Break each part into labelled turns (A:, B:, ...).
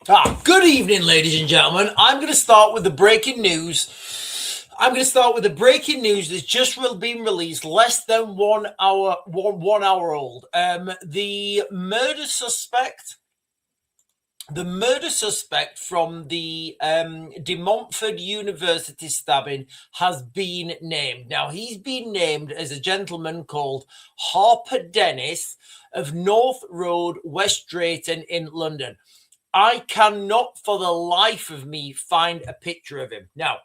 A: Good evening, ladies and gentlemen. I'm going to start with the breaking news. That's just been released, less than 1 hour, 1 hour old. The murder suspect from the De Montfort University stabbing has been named. Now, he's been named as a gentleman called Harper Dennis of North Road, West Drayton in London. I cannot for the life of me find a picture of him. Now,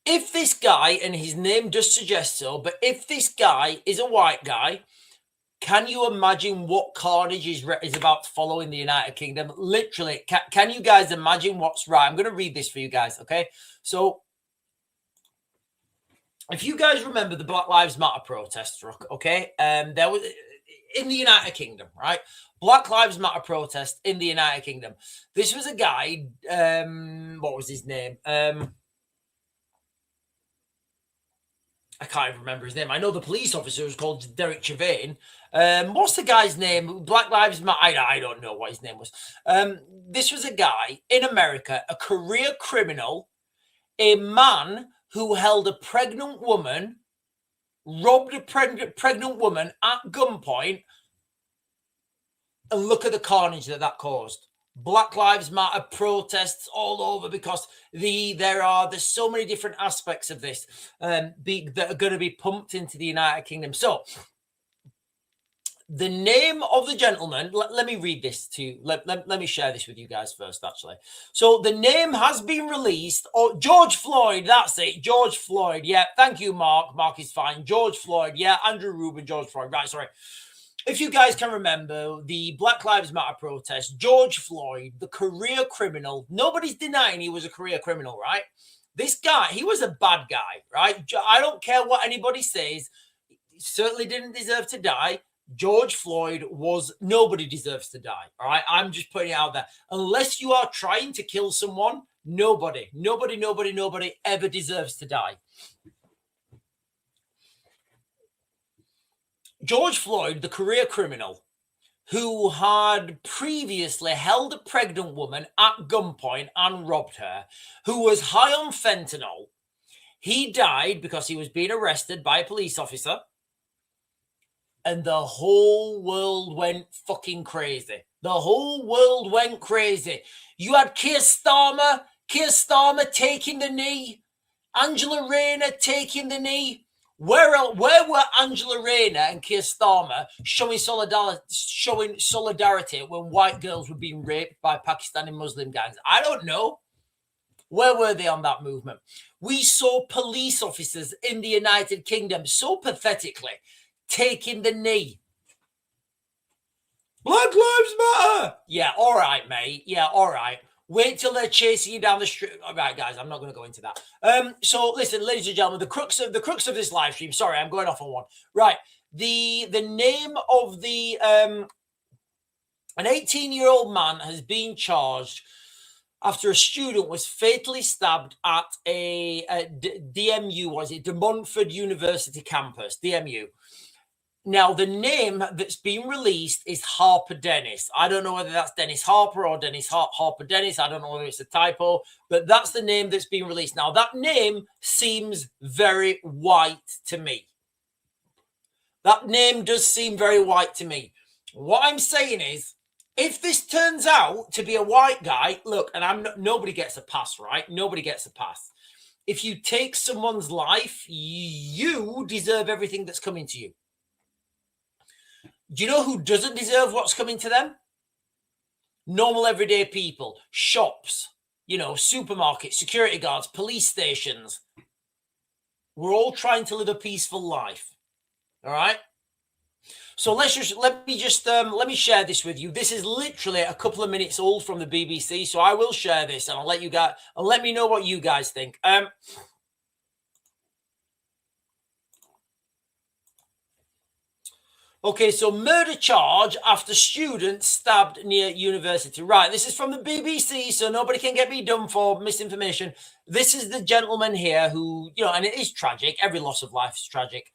A: if this guy, and his name does suggest so, but if this guy is a white guy, can you imagine what carnage is about to follow in the United Kingdom? Literally, can you guys imagine what's right? I'm going to read this for you guys, okay? So, if you guys remember the Black Lives Matter protests, okay, there was in the United Kingdom, right? Black Lives Matter protest in the United Kingdom. This was a guy, what was his name? I can't even remember his name. I know the police officer was called Derek Chavain. What's the guy's name? Black Lives Matter. I don't know what his name was. This was a guy in America, a career criminal, a man who held a pregnant woman, robbed a pregnant woman at gunpoint, and look at the carnage that caused. Black Lives Matter protests all over because there's so many different aspects of this that are going to be pumped into the United Kingdom. So the name of the gentleman, let me read this to you. Let me share this with you guys first, actually. So the name has been released. Oh, George Floyd, that's it. George Floyd. Yeah, thank you, Mark. Mark is fine. George Floyd. Yeah, Andrew Rubin, George Floyd. Right, sorry. If you guys can remember the Black Lives Matter protest, George Floyd, the career criminal, nobody's denying he was a career criminal, right? This guy, he was a bad guy, right? I don't care what anybody says. He certainly didn't deserve to die. George Floyd nobody deserves to die, all right? I'm just putting it out there. Unless you are trying to kill someone, nobody ever deserves to die. George Floyd, the career criminal, who had previously held a pregnant woman at gunpoint and robbed her, who was high on fentanyl, he died because he was being arrested by a police officer, and the whole world went fucking crazy. The whole world went crazy. You had Keir Starmer taking the knee, Angela Rayner taking the knee. Where were Angela Rayner and Keir Starmer showing solidarity when white girls were being raped by Pakistani Muslim gangs? I don't know. Where were they on that movement? We saw police officers in the United Kingdom so pathetically taking the knee. Black Lives Matter. Yeah, all right, mate. Yeah, all right. Wait till they're chasing you down the street. All right, guys, I'm not going to go into that. So listen, ladies and gentlemen, the crux of this live stream. Sorry, I'm going off on one. Right, the name of the an 18-year-old man has been charged after a student was fatally stabbed at a DMU. Was it De Montfort University campus? DMU. Now, the name that's been released is Harper Dennis. I don't know whether that's Dennis Harper or Dennis Harper Dennis. I don't know whether it's a typo, but that's the name that's been released. Now, that name seems very white to me. That name does seem very white to me. What I'm saying is, if this turns out to be a white guy, look, and nobody gets a pass, right? Nobody gets a pass. If you take someone's life, you deserve everything that's coming to you. Do you know who doesn't deserve what's coming to them? Normal everyday people, shops, supermarkets, security guards, police stations. We're all trying to live a peaceful life. All right. So let me share this with you. This is literally a couple of minutes old from the BBC, so I will share this and I'll let you guys and let me know what you guys think. Okay, so murder charge after student stabbed near university. Right, this is from the BBC, so nobody can get me done for misinformation. This is the gentleman here who, and it is tragic. Every loss of life is tragic.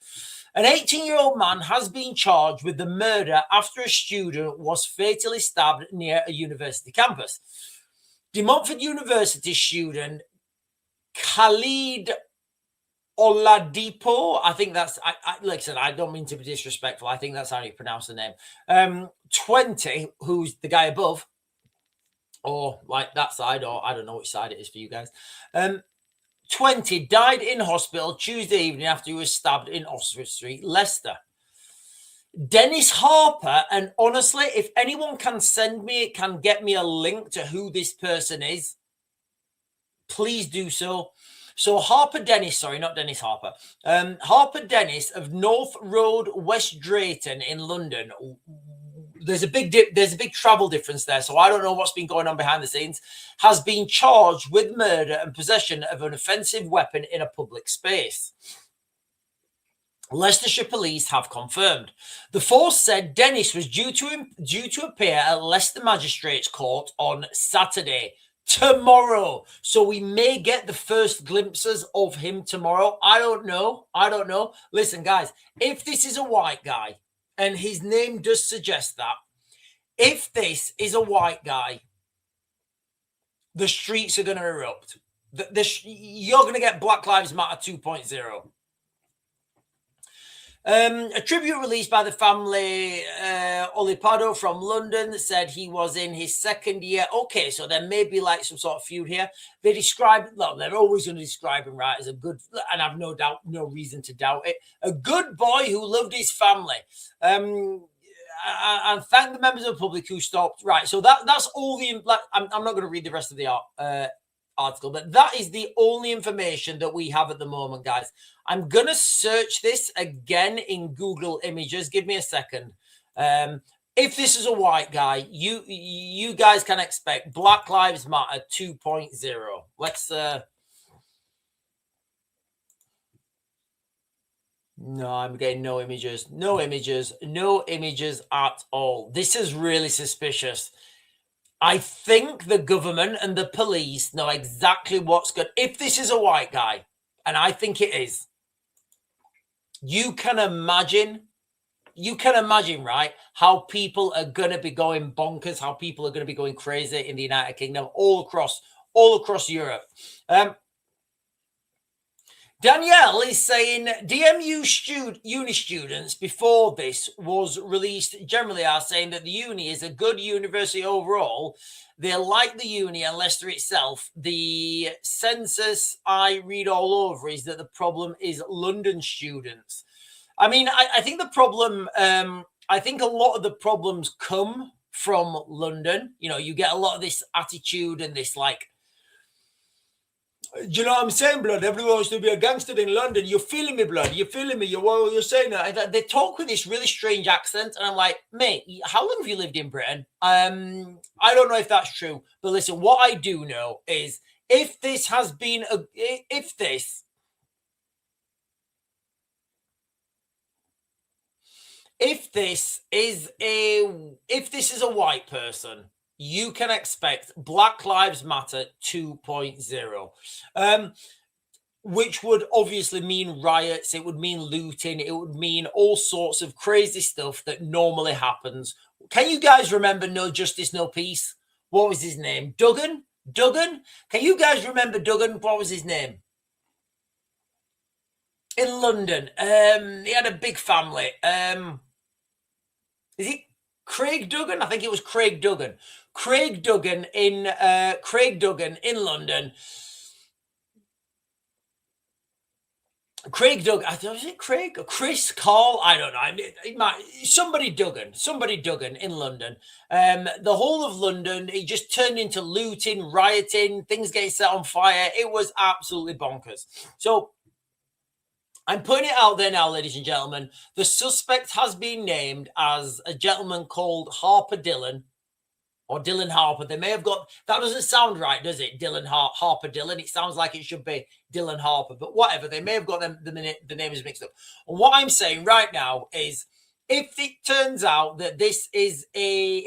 A: An 18-year-old man has been charged with the murder after a student was fatally stabbed near a university campus. De Montfort University student Khalid Oladipo, I think that's, like I said, I don't mean to be disrespectful. I think that's how you pronounce the name. 20, who's the guy above, or like that side, or I don't know which side it is for you guys. 20 died in hospital Tuesday evening after he was stabbed in Oxford Street, Leicester. Dennis Harper, and honestly, if anyone can get me a link to who this person is, please do so. So Harper Dennis of North Road, West Drayton in London. There's a big travel difference there, so I don't know what's been going on behind the scenes. Has been charged with murder and possession of an offensive weapon in a public space. Leicestershire police have confirmed. The force said Dennis was due to appear at Leicester Magistrates Court on Saturday, tomorrow. So we may get the first glimpses of him tomorrow. I don't know. Listen, guys, if this is a white guy, and his name does suggest that, if this is a white guy, the streets are going to erupt. You're going to get Black Lives Matter 2.0. A tribute released by the family Olipado from London said he was in his second year. Okay, so there may be like some sort of feud here. They described, well, they're always going to describe him, right, as a good, and I've no reason to doubt it, a good boy who loved his family. And thank the members of the public who stopped. Right, so that's all the, like, I'm not going to read the rest of the article, but that is the only information that we have at the moment, guys. I'm gonna search this again in Google Images. Give me a second. If this is a white guy, you guys can expect Black Lives Matter 2.0. Let's no, I'm getting no images at all. This is really suspicious. I think the government and the police know exactly what's good. If this is a white guy, and I think it is, you can imagine, right, how people are going to be going bonkers, how people are going to be going crazy in the United Kingdom, all across Europe. Danielle is saying DMU uni students before this was released generally are saying that the uni is a good university overall. They like the uni and Leicester itself. The census I read all over is that the problem is London students. I mean, I think the problem, I think a lot of the problems come from London. You know, you get a lot of this attitude and this like, do you know what I'm saying, blood? Everyone wants to be a gangster in London. You're feeling me, blood. You're feeling me. You're saying that. They talk with this really strange accent. And I'm like, mate, how long have you lived in Britain? I don't know if that's true. But listen, what I do know is if this is a white person, you can expect Black Lives Matter 2.0, which would obviously mean riots. It would mean looting. It would mean all sorts of crazy stuff that normally happens. Can you guys remember No Justice, No Peace? What was his name? Duggan? Can you guys remember Duggan? What was his name? In London. He had a big family. Is it Craig Duggan? I think it was Craig Duggan. Craig Duggan in London. Craig Duggan. Was it Craig or Chris? Carl? I don't know. Somebody Duggan in London. The whole of London, it just turned into looting, rioting, things getting set on fire. It was absolutely bonkers. So I'm putting it out there now, ladies and gentlemen. The suspect has been named as a gentleman called Harper Dillon, or Dylan Harper. They may have got, that doesn't sound right, does it? Harper Dillon. It sounds like it should be Dylan Harper, but whatever. They may have got the names mixed up. And what I'm saying right now is, if it turns out that this is a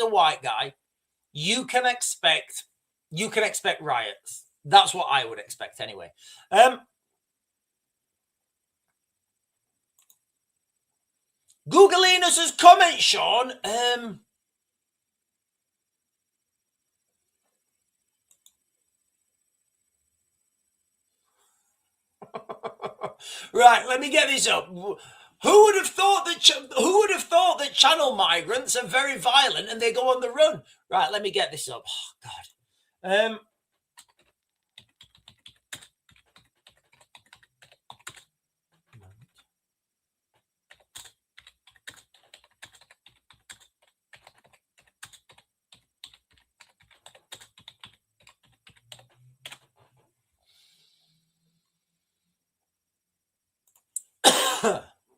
A: white guy, you can expect riots. That's what I would expect anyway. Googlinus's comment, Sean. Right, let me get this up. Who would have thought that channel migrants are very violent and they go on the run? Right, let me get this up. Oh, God.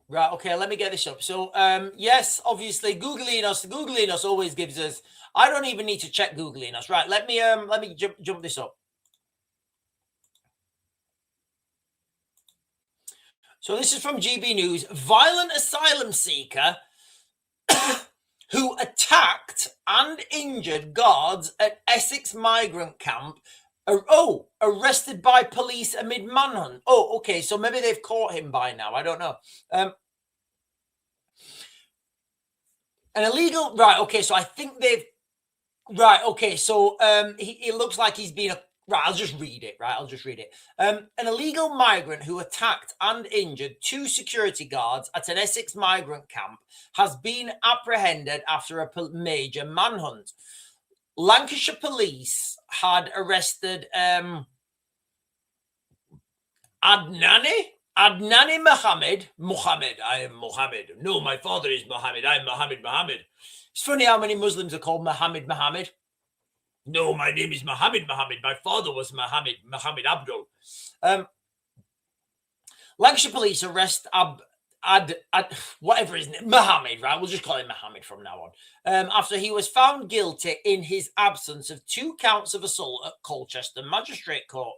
A: Right, okay, let me get this up. So, yes, obviously, Googling us always gives us. I don't even need to check Googling us. Right, let me jump this up. So this is from GB News. Violent asylum seeker who attacked and injured guards at Essex migrant camp. Arrested by police amid manhunt. Oh, okay, so maybe they've caught him by now. I don't know. An illegal, right, okay, so I think they've, right, okay, so it looks like he's been, right, I'll just read it, an illegal migrant who attacked and injured 2 security guards at an Essex migrant camp has been apprehended after a major manhunt. Lancashire police had arrested Adnani Mohammed. I am Mohammed. No, my father is Mohammed. I'm Mohammed. It's funny how many Muslims are called Mohammed. No, my name is Mohammed. My father was Mohammed Abdul. Lancashire police arrest whatever his name, Mohammed, right? We'll just call him Mohammed from now on. After he was found guilty in his absence of 2 counts of assault at Colchester Magistrate Court.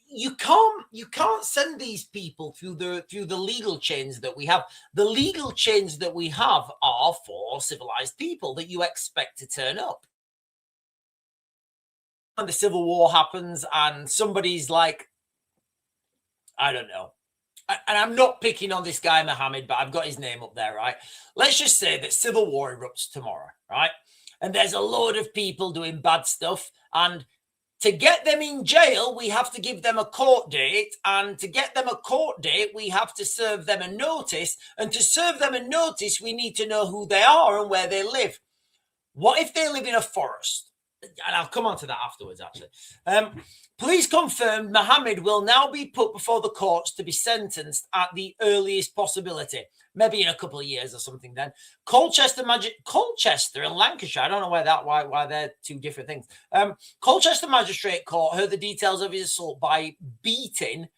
A: You can't send these people through the legal chains that we have. The legal chains that we have are for civilized people that you expect to turn up. When the Civil War happens and somebody's like, I don't know, and I'm not picking on this guy Mohammed, but I've got his name up there, right? Let's just say that Civil War erupts tomorrow, right? And there's a load of people doing bad stuff, and to get them in jail, we have to give them a court date. And to get them a court date, we have to serve them a notice. And to serve them a notice, we need to know who they are and where they live. What if they live in a forest? And I'll come on to that afterwards, actually. Police confirmed Mohammed will now be put before the courts to be sentenced at the earliest possibility. Maybe in a couple of years or something then. Colchester and Lancashire, I don't know why they're 2 different things. Colchester Magistrate Court heard the details of his assault by beating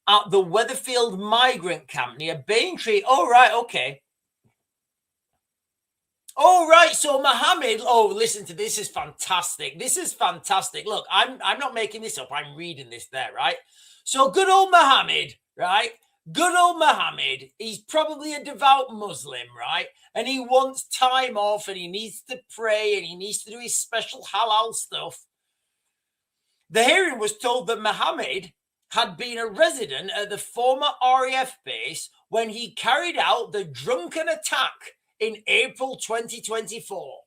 A: at the Weatherfield migrant camp near Baintree. Oh, right, okay. Oh, right. So Mohammed, listen to this. Is fantastic. This is fantastic. Look, I'm not making this up. I'm reading this there, right? So good old Mohammed, right? Good old Mohammed. He's probably a devout Muslim, right? And he wants time off and he needs to pray and he needs to do his special halal stuff. The hearing was told that Mohammed had been a resident at the former RAF base when he carried out the drunken attack in April 2024.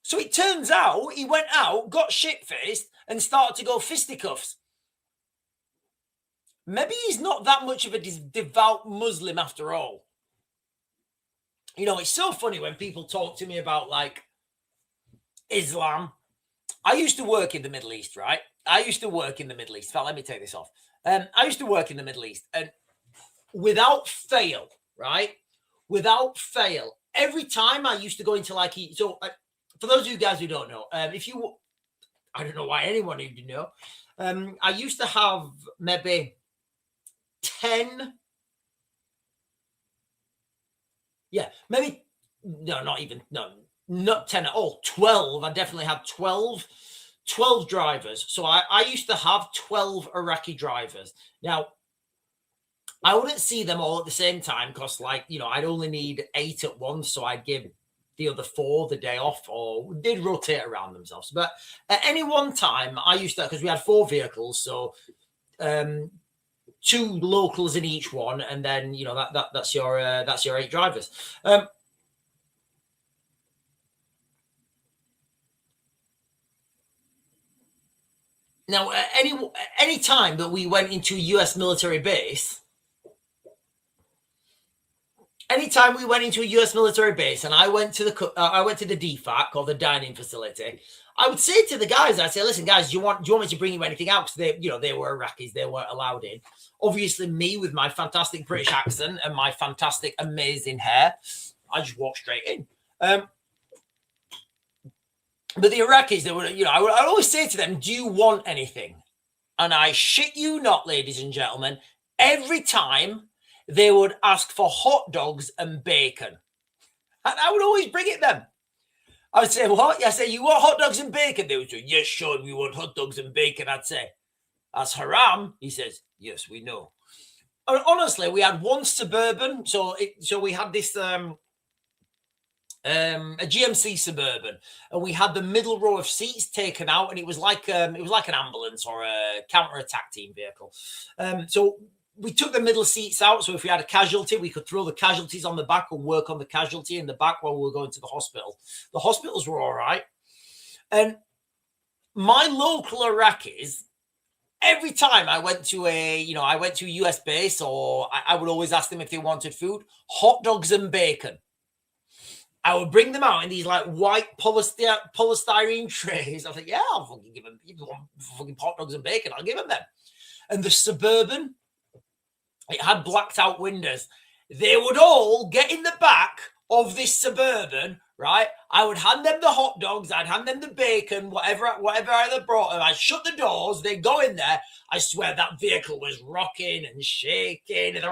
A: So it turns out he went out, got shit-faced, and started to go fisticuffs. Maybe he's not that much of a devout Muslim after all. You know, it's so funny when people talk to me about, like, Islam. I used to work in the Middle East, right? In fact, let me take this off. I used to work in the Middle East, and without fail, right? Without fail, every time I used to go into for those of you guys who don't know, I don't know why anyone even know, I used to have maybe 10, not 10 at all, 12. I definitely had 12 drivers. So I used to have 12 Iraqi drivers. Now, I wouldn't see them all at the same time because, I'd only need 8 at once. So I'd give the other 4 the day off, or did rotate around themselves. But at any one time, I used to, because we had 4 vehicles. So 2 locals in each one, and then you know that's your 8 drivers. Now, any time that we went into a US military base, anytime we went into a US military base, and I went to the DFAC, or the dining facility, I would say to the guys, I'd say, listen, guys, do you want me to bring you anything out? Because they were Iraqis, they weren't allowed in. Obviously, me with my fantastic British accent and my fantastic, amazing hair, I just walked straight in. But the Iraqis, they were, I'd always say to them, do you want anything? And I shit you not, ladies and gentlemen, every time they would ask for hot dogs and bacon. And I would always bring it them. I would say, what? I say, you want hot dogs and bacon? They would say, yes, Sean, we want hot dogs and bacon. I'd say, that's haram. He says, yes, we know. And honestly, we had one Suburban. So we had this... a GMC Suburban, and we had the middle row of seats taken out, and it was like an ambulance or a counter-attack team vehicle. So we took the middle seats out, so if we had a casualty, we could throw the casualties on the back and work on the casualty in the back while we were going to the hospital. The hospitals were all right. And my local Iraqis, every time I went to a US base, or I would always ask them if they wanted food, hot dogs and bacon. I would bring them out in these like white polystyrene trays. I was like, yeah, I'll fucking give them, if you want fucking hot dogs and bacon, I'll give them. And the Suburban, it had blacked out windows. They would all get in the back of this Suburban, right? I would hand them the hot dogs, I'd hand them the bacon, whatever I had brought them. I'd shut the doors, they'd go in there. I swear that vehicle was rocking and shaking. And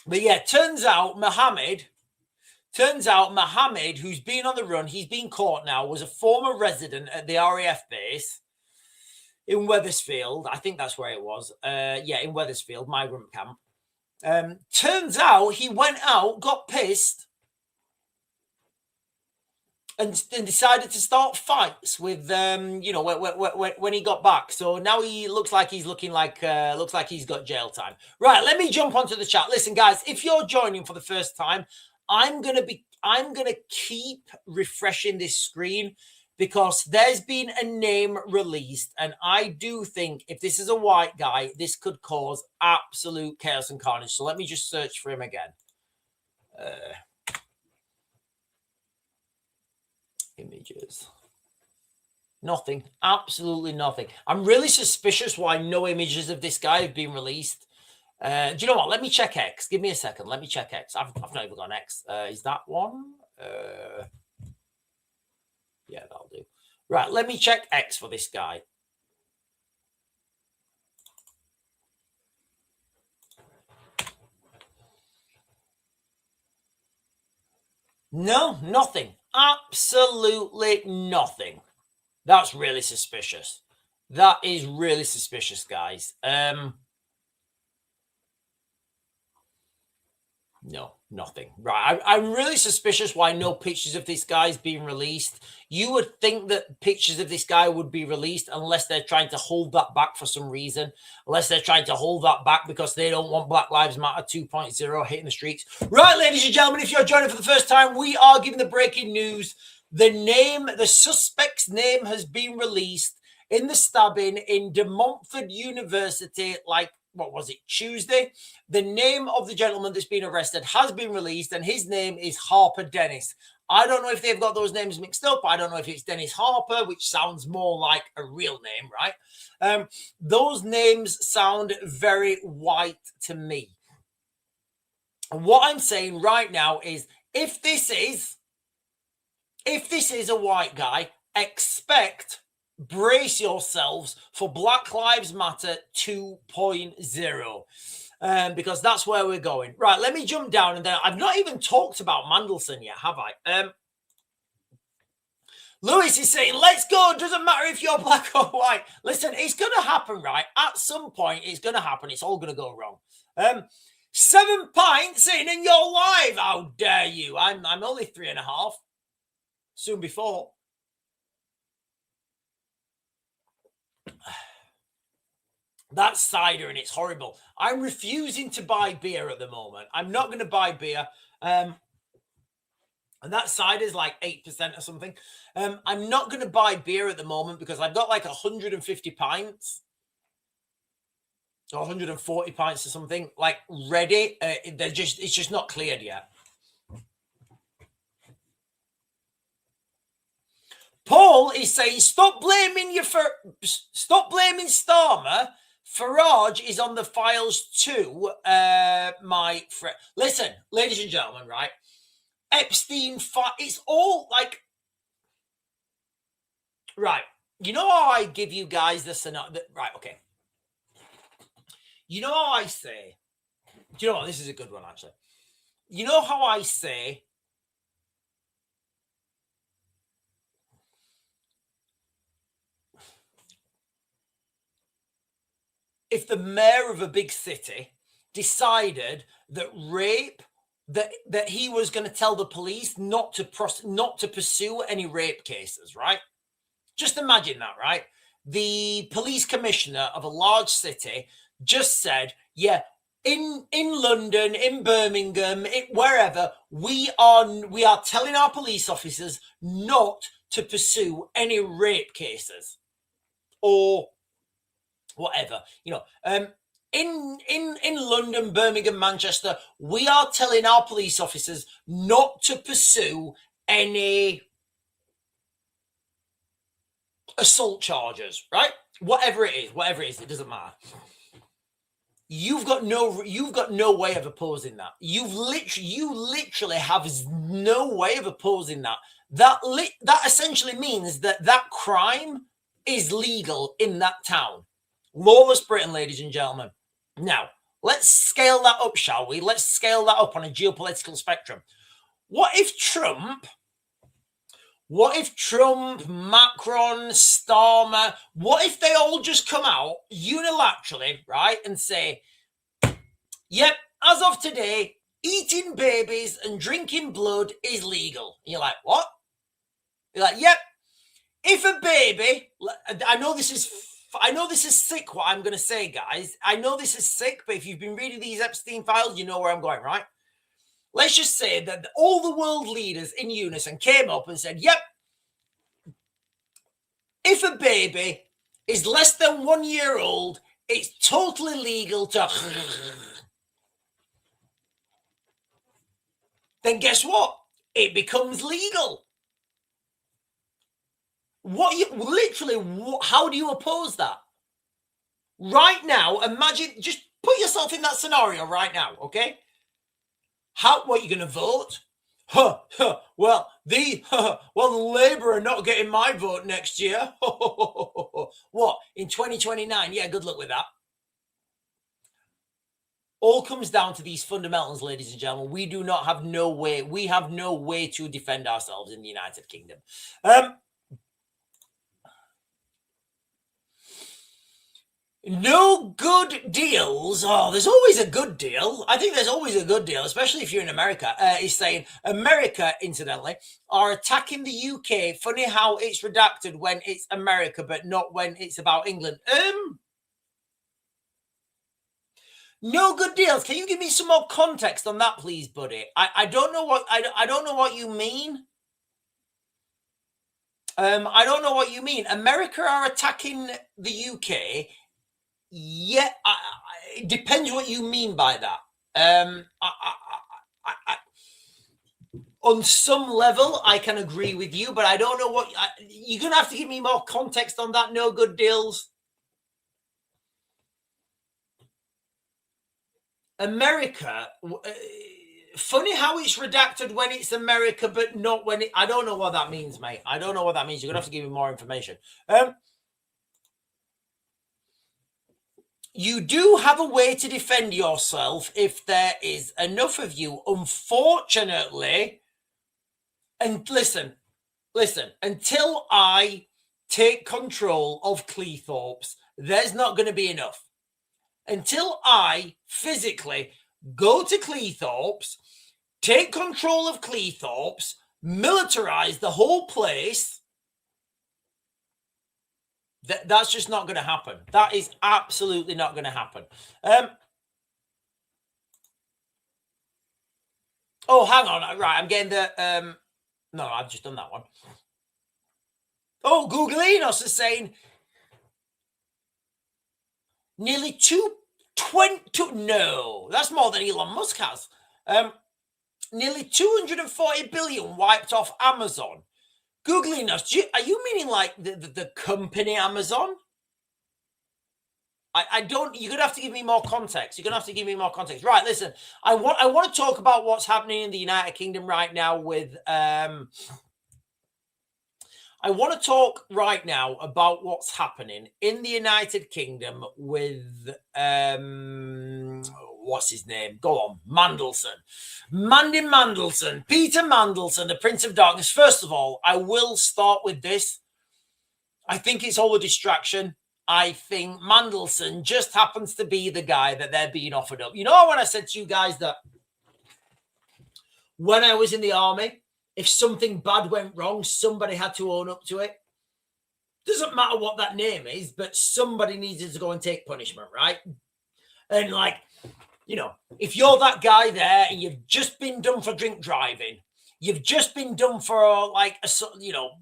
A: but yeah, turns out Mohammed, who's been on the run, he's been caught now, was a former resident at the RAF base in Wethersfield. I think that's where it was. In Wethersfield, migrant camp. Turns out he went out, got pissed, and decided to start fights with when he got back. So now he looks like he's he's got jail time. Right, let me jump onto the chat. Listen, guys, if you're joining for the first time, I'm gonna keep refreshing this screen because there's been a name released, and I do think if this is a white guy, this could cause absolute chaos and carnage. So let me just search for him again. Images. Nothing. Absolutely nothing. I'm really suspicious why no images of this guy have been released. Do you know what? Let me check X. Give me a second. Let me check X. I've not even got X. Is that one? Yeah, that'll do. Right, let me check X for this guy. No, nothing. Absolutely nothing. That's really suspicious. That is really suspicious, guys. No, nothing. Right. I'm really suspicious why no pictures of this guy's being released. You would think that pictures of this guy would be released unless they're trying to hold that back for some reason. Unless they're trying to hold that back because they don't want Black Lives Matter 2.0 hitting the streets. Right, ladies and gentlemen, if you're joining for the first time, we are giving the breaking news. The suspect's name has been released in the stabbing in De Montfort University, what was it, Tuesday? The name of the gentleman that's been arrested has been released, and his name is Harper Dennis. I don't know if they've got those names mixed up. I don't know if it's Dennis Harper, which sounds more like a real name, right? Those names sound very white to me. And what I'm saying right now is if this is a white guy, brace yourselves for Black Lives Matter 2.0 because that's where we're going. Right, let me jump down, and then I've not even talked about Mandelson yet, have I? Lewis is saying, let's go. Doesn't matter if you're black or white. Listen, it's going to happen, right? At some point, it's going to happen. It's all going to go wrong. 7 pints in and you're live. How dare you? I'm only 3.5. Soon be 4. That's cider and it's horrible. I'm refusing to buy beer at the moment. I'm not going to buy beer. And that cider is like 8% or something. I'm not going to buy beer at the moment because I've got like 150 pints or 140 pints or something like ready. It's just not cleared yet. Paul is saying, stop blaming Starmer. Farage is on the files too, my friend. Listen, ladies and gentlemen, right? Epstein, it's all like, right. You know how I give you guys the scenario? Right, okay. You know how I say, do you know what? This is a good one, actually. You know how I say, if the mayor of a big city decided that rape, that he was going to tell the police not to pursue any rape cases, right? Just imagine that, right? The police commissioner of a large city just said, yeah, in London, in Birmingham, wherever, we are telling our police officers not to pursue any rape cases or whatever, you know. In London, Birmingham, Manchester, we are telling our police officers not to pursue any assault charges, right? Whatever it is, it doesn't matter. You've got no way of opposing that. You literally have no way of opposing that. That essentially means that crime is legal in that town. Lawless Britain, ladies and gentlemen. Now, let's scale that up, shall we? Let's scale that up on a geopolitical spectrum. What if Trump, Macron, Starmer, what if they all just come out unilaterally, right, and say, yep, as of today, eating babies and drinking blood is legal? And you're like, what? You're like, yep. If a baby, I know this is sick what I'm going to say, guys. I know this is sick, but if you've been reading these Epstein files, you know where I'm going, right? Let's just say that all the world leaders in unison came up and said, yep, if a baby is less than 1 year old, it's totally legal to... Then guess what? It becomes legal. How do you oppose that? Right now, imagine, just put yourself in that scenario right now, okay? What are you going to vote? Well, the Labour are not getting my vote next year. What, in 2029? Yeah, good luck with that. All comes down to these fundamentals, ladies and gentlemen. We have no way to defend ourselves in the United Kingdom. No good deals. Oh, there's always a good deal. I think there's always a good deal, especially if you're in America. He's saying America, incidentally, are attacking the UK. Funny how it's redacted when it's America, but not when it's about England. No good deals. Can you give me some more context on that, please, buddy? I don't know what I don't know what you mean. I don't know what you mean. America are attacking the UK. Yeah, it depends what you mean by that. On some level, I can agree with you, but I don't know what you're gonna have to give me more context on that. No good deals. America. Funny how it's redacted when it's America, but not when I don't know what that means, mate. I don't know what that means. You're gonna have to give me more information. You do have a way to defend yourself if there is enough of you. Unfortunately, and listen, until I take control of Cleethorpes, there's not going to be enough. Until I physically go to Cleethorpes, take control of Cleethorpes, militarize the whole place, That's just not going to happen. That is absolutely not going to happen. Oh, hang on. Right, I'm getting the... no, I've just done that one. Oh, Googleinos is saying nearly 220... No, that's more than Elon Musk has. Nearly 240 billion wiped off Amazon. Googleinos, are you meaning like the company Amazon? I don't. You're gonna have to give me more context. You're gonna have to give me more context. Right. Listen. I want to talk about what's happening in the United Kingdom right now with. I want to talk right now about what's happening in the United Kingdom with what's his name? Go on, Mandelson, Mandelson, Peter Mandelson, the Prince of Darkness. First of all, I will start with this. I think it's all a distraction. I think Mandelson just happens to be the guy that they're being offered up. You know, when I said to you guys that when I was in the army, if something bad went wrong, somebody had to own up to it. Doesn't matter what that name is, but somebody needed to go and take punishment, right? And like, you know, if you're that guy there and you've just been done for drink driving, you've just been done for like, you know,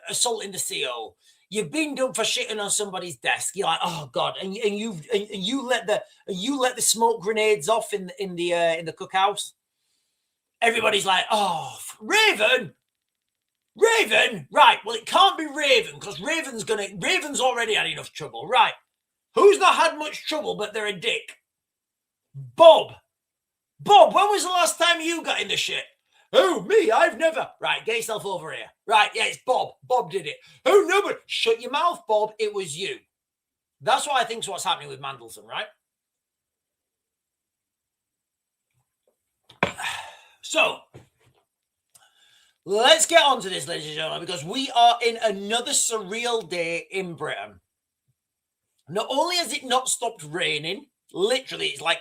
A: assaulting the CO, you've been done for shitting on somebody's desk. You're like, oh God, and you let the smoke grenades off in the cookhouse. Everybody's like, oh, Raven, right? Well, it can't be Raven because Raven's already had enough trouble, right? Who's not had much trouble, but they're a dick? Bob, when was the last time you got in the shit? Oh, me, I've never. Right, get yourself over here. Right, yeah, it's Bob. Bob did it. Oh, no, but shut your mouth, Bob. It was you. That's what I think is what's happening with Mandelson, right? So, let's get on to this, ladies and gentlemen, because we are in another surreal day in Britain. Not only has it not stopped raining, literally, it's like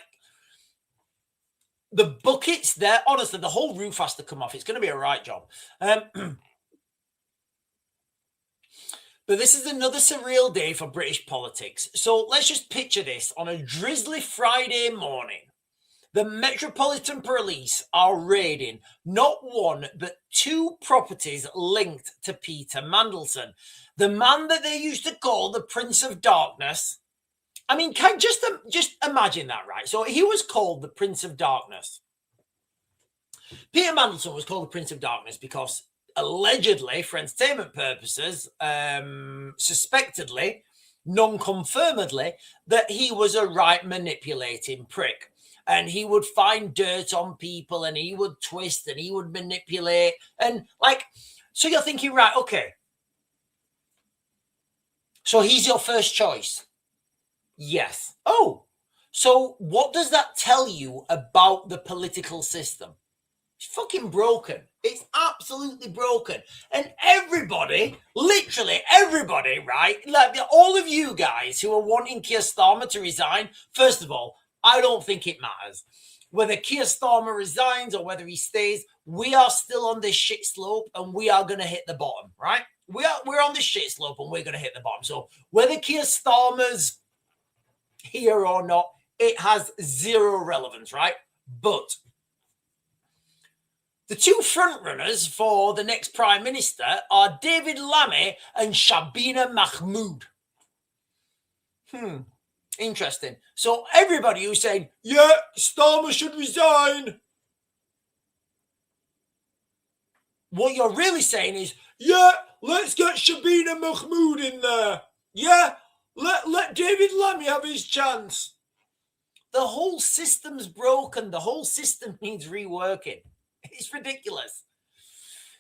A: the buckets there, honestly, the whole roof has to come off. It's going to be a right job. But this is another surreal day for British politics. So let's just picture this on a drizzly Friday morning. The Metropolitan Police are raiding not one, but two properties linked to Peter Mandelson, the man that they used to call the Prince of Darkness. I mean, just imagine that, right? So he was called the Prince of Darkness. Peter Mandelson was called the Prince of Darkness because allegedly, for entertainment purposes, suspectedly, non-confirmedly, that he was a right manipulating prick. And he would find dirt on people and he would twist and he would manipulate. And like, so you're thinking, right, okay. So he's your first choice. Yes. Oh, so what does that tell you about the political system? It's fucking broken. It's absolutely broken. And everybody, literally everybody, right? Like all of you guys who are wanting Keir Starmer to resign, first of all, I don't think it matters. Whether Keir Starmer resigns or whether he stays, we are still on this shit slope and we are going to hit the bottom, right? We're on this shit slope and we're going to hit the bottom. So whether Keir Starmer's here or not, it has zero relevance, right? But the two frontrunners for the next Prime Minister are David Lammy and Shabina Mahmood. Interesting. So everybody who's saying, yeah, Starmer should resign, what you're really saying is, yeah, let's get Shabina Mahmood in there. Yeah, let David Lammy have his chance. The whole system's broken. The whole system needs reworking. It's ridiculous.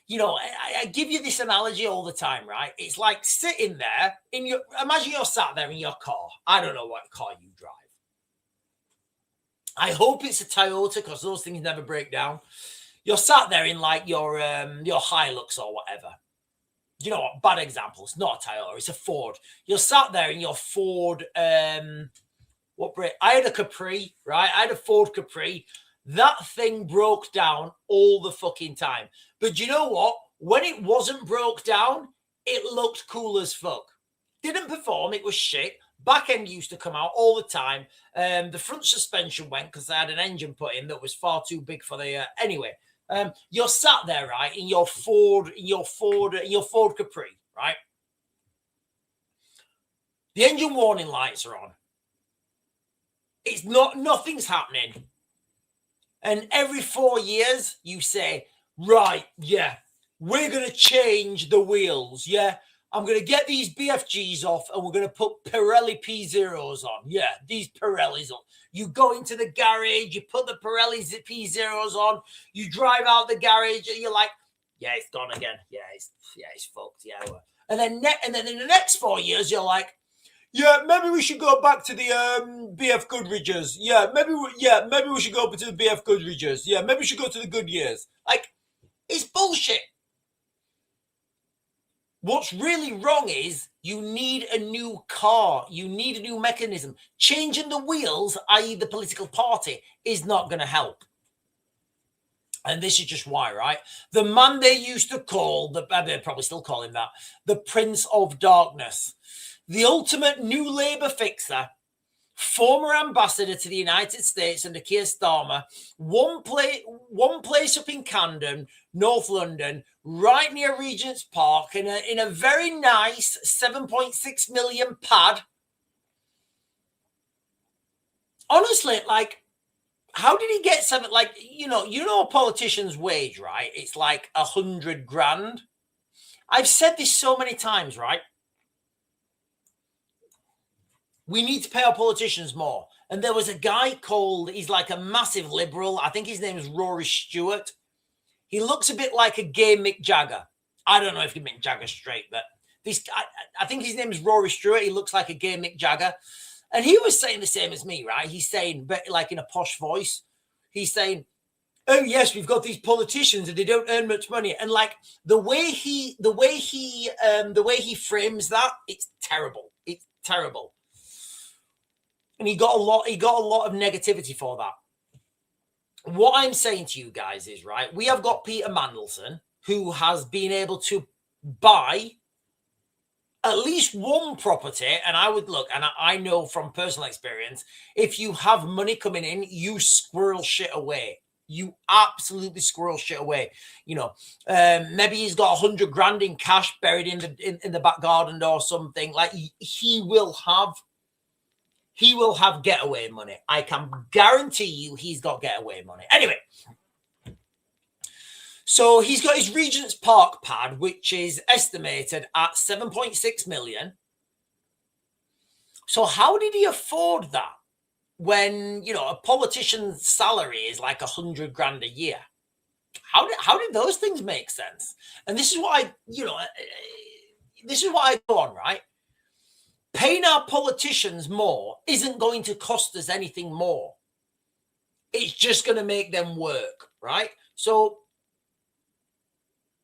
A: You know, I give you this analogy all the time, right? It's like sitting there imagine you're sat there in your car. I don't know what car you drive. I hope it's a Toyota because those things never break down. You're sat there in like your Hilux or whatever. You know what? Bad example. It's not a Toyota. It's a Ford. You're sat there in your Ford. I had a Capri, right? I had a Ford Capri. That thing broke down all the fucking time. But you know what? When it wasn't broke down, it looked cool as fuck. Didn't perform. It was shit. Back end used to come out all the time. The front suspension went because they had an engine put in that was far too big for the. Anyway, you're sat there, right, in your Ford Capri, right? The engine warning lights are on. It's nothing's happening. And every 4 years, you say, right, yeah, we're going to change the wheels, yeah? I'm going to get these BFGs off and we're going to put Pirelli P0s on. Yeah, these Pirellis on. You go into the garage, you put the Pirelli P0s on, you drive out the garage and you're like, yeah, it's gone again. Yeah, it's fucked. Yeah. And then in the next 4 years, you're like, yeah, maybe we should go back to the BF Goodridges. Yeah, maybe we should go to the BF Goodridges. Yeah, maybe we should go to the Goodyears. Like, it's bullshit. What's really wrong is you need a new car. You need a new mechanism. Changing the wheels, i.e. the political party, is not going to help. And this is just why, right? The man they used to call, they probably still call him that, the Prince of Darkness. The ultimate new Labour fixer, former ambassador to the United States under Keir Starmer, one place up in Camden, North London, right near Regent's Park, in a very nice 7.6 million pad. Honestly, like, how did he get seven? Like, you know, a politician's wage, right? It's like 100 grand. I've said this so many times, right? We need to pay our politicians more. And there was a guy called, he's like a massive liberal. I think his name is Rory Stewart. He looks a bit like a gay Mick Jagger. I don't know if he Mick Jagger's straight, but I think his name is Rory Stewart. He looks like a gay Mick Jagger. And he was saying the same as me, right? He's saying, but like in a posh voice, he's saying, oh yes, we've got these politicians and they don't earn much money. And like the way he frames that, it's terrible. It's terrible. And he got a lot of negativity for that. What I'm saying to you guys is, right, we have got Peter Mandelson, who has been able to buy at least one property. And I would look, and I know from personal experience, if you have money coming in, you squirrel shit away. You absolutely squirrel shit away. You know, maybe he's got 100 grand in cash buried in the back garden or something. Like he will have getaway money. I can guarantee you he's got getaway money. Anyway, so he's got his Regent's Park pad, which is estimated at 7.6 million. So how did he afford that when, you know, a politician's salary is like 100 grand a year? How did those things make sense? And this is what I go on, right? Paying our politicians more isn't going to cost us anything more. It's just going to make them work, right? So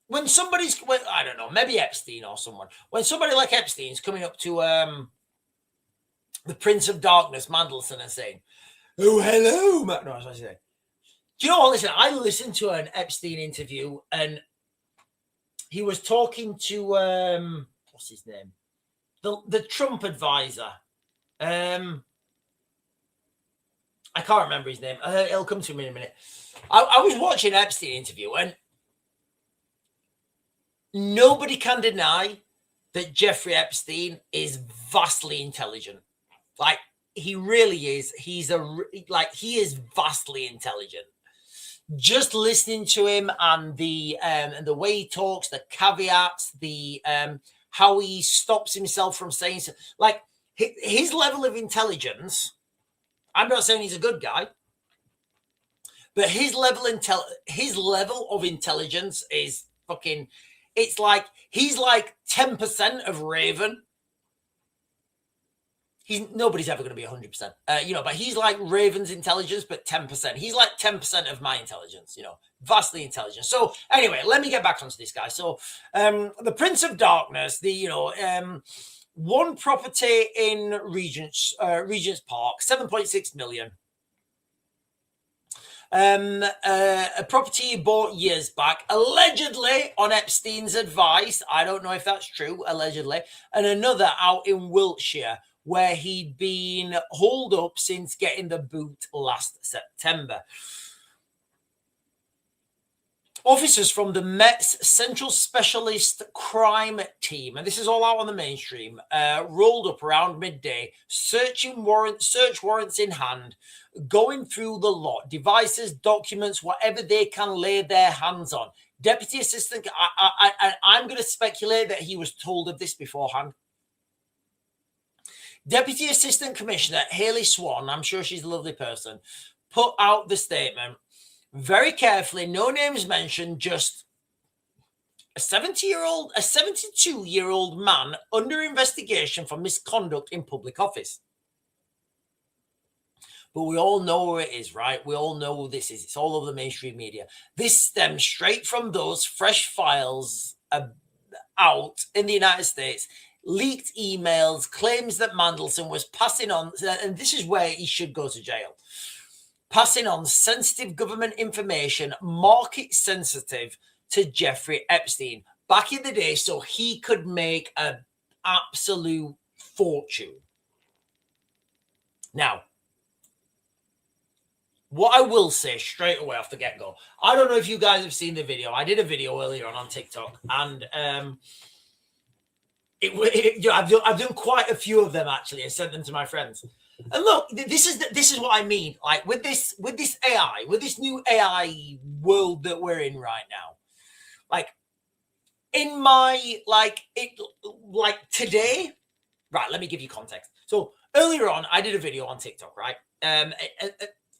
A: when I don't know, maybe Epstein or someone, when somebody like Epstein's coming up to the Prince of Darkness, Mandelson, and saying, oh, hello, Matt. No, I was going to say. Do you know what? Listen, I listened to an Epstein interview and he was talking to, what's his name? The Trump advisor. I can't remember his name. It'll come to me in a minute. I was watching an Epstein interview and nobody can deny that Jeffrey Epstein is vastly intelligent. Like, he really is. He is vastly intelligent. Just listening to him and the way he talks, the caveats, the how he stops himself from saying so, like his level of intelligence. I'm not saying he's a good guy, but his level of intelligence is fucking. It's like he's like 10% of Raven. Nobody's ever going to be 100%, but he's like Raven's intelligence, but 10%. He's like 10% of my intelligence, vastly intelligent. So anyway, let me get back onto this guy. So the Prince of Darkness, one property in Regent's Park, 7.6 million. A property he bought years back, allegedly on Epstein's advice. I don't know if that's true, allegedly. And another out in Wiltshire, where he'd been holed up since getting the boot last September. Officers from the Met's Central Specialist Crime Team, and this is all out on the mainstream, rolled up around midday, search warrants in hand, going through the lot, devices, documents, whatever they can lay their hands on. Deputy Assistant, I'm going to speculate that he was told of this beforehand. Deputy Assistant Commissioner Hayley Swan, I'm sure she's a lovely person, put out the statement. Very carefully, no names mentioned, just a 72-year-old man under investigation for misconduct in public office. But we all know where it is, right? We all know who this is. It's all over the mainstream media. This stems straight from those fresh files out in the United States, leaked emails, claims that Mandelson was passing on, and this is where he should go to jail. Passing on sensitive government information, market sensitive, to Jeffrey Epstein back in the day so he could make an absolute fortune. Now, what I will say straight away off the get-go, I don't know if you guys have seen the video. I did a video earlier on TikTok, and I've done quite a few of them actually and sent them to my friends. And look, this is what I mean. Like with this AI, with this new AI world that we're in right now. Like in my today, right? Let me give you context. So earlier on, I did a video on TikTok, right? And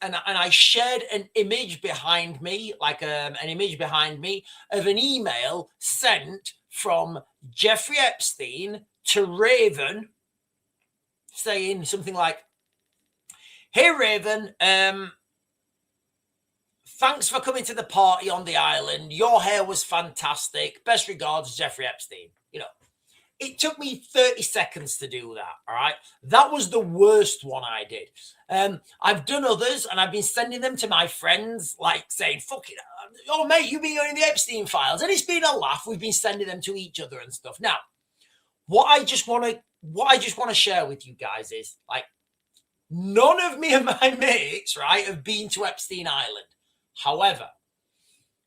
A: I shared an image behind me, an image behind me of an email sent from Jeffrey Epstein to Raven, saying something like, "Hey Raven, thanks for coming to the party on the island. Your hair was fantastic. Best regards, Jeffrey Epstein." You know, it took me 30 seconds to do that. All right. That was the worst one I did. I've done others and I've been sending them to my friends, like saying, "Fuck it. Oh, mate, you've been going in the Epstein files." And it's been a laugh. We've been sending them to each other and stuff. Now, what I just want to share with you guys is like, none of me and my mates, right, have been to Epstein Island. However,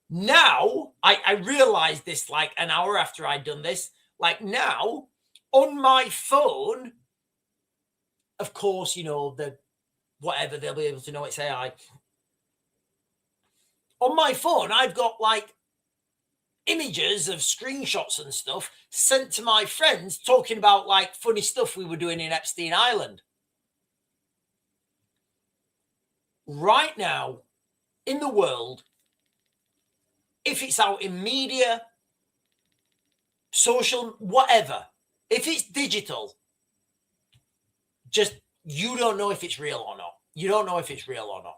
A: now I realized this like an hour after I'd done this. Like now on my phone, of course, you know, whatever, they'll be able to know it's AI. On my phone, I've got like images of screenshots and stuff sent to my friends talking about like funny stuff we were doing in Epstein Island. Right now in the world, if it's out in media, social, whatever, if it's digital, just you don't know if it's real or not. You don't know if it's real or not.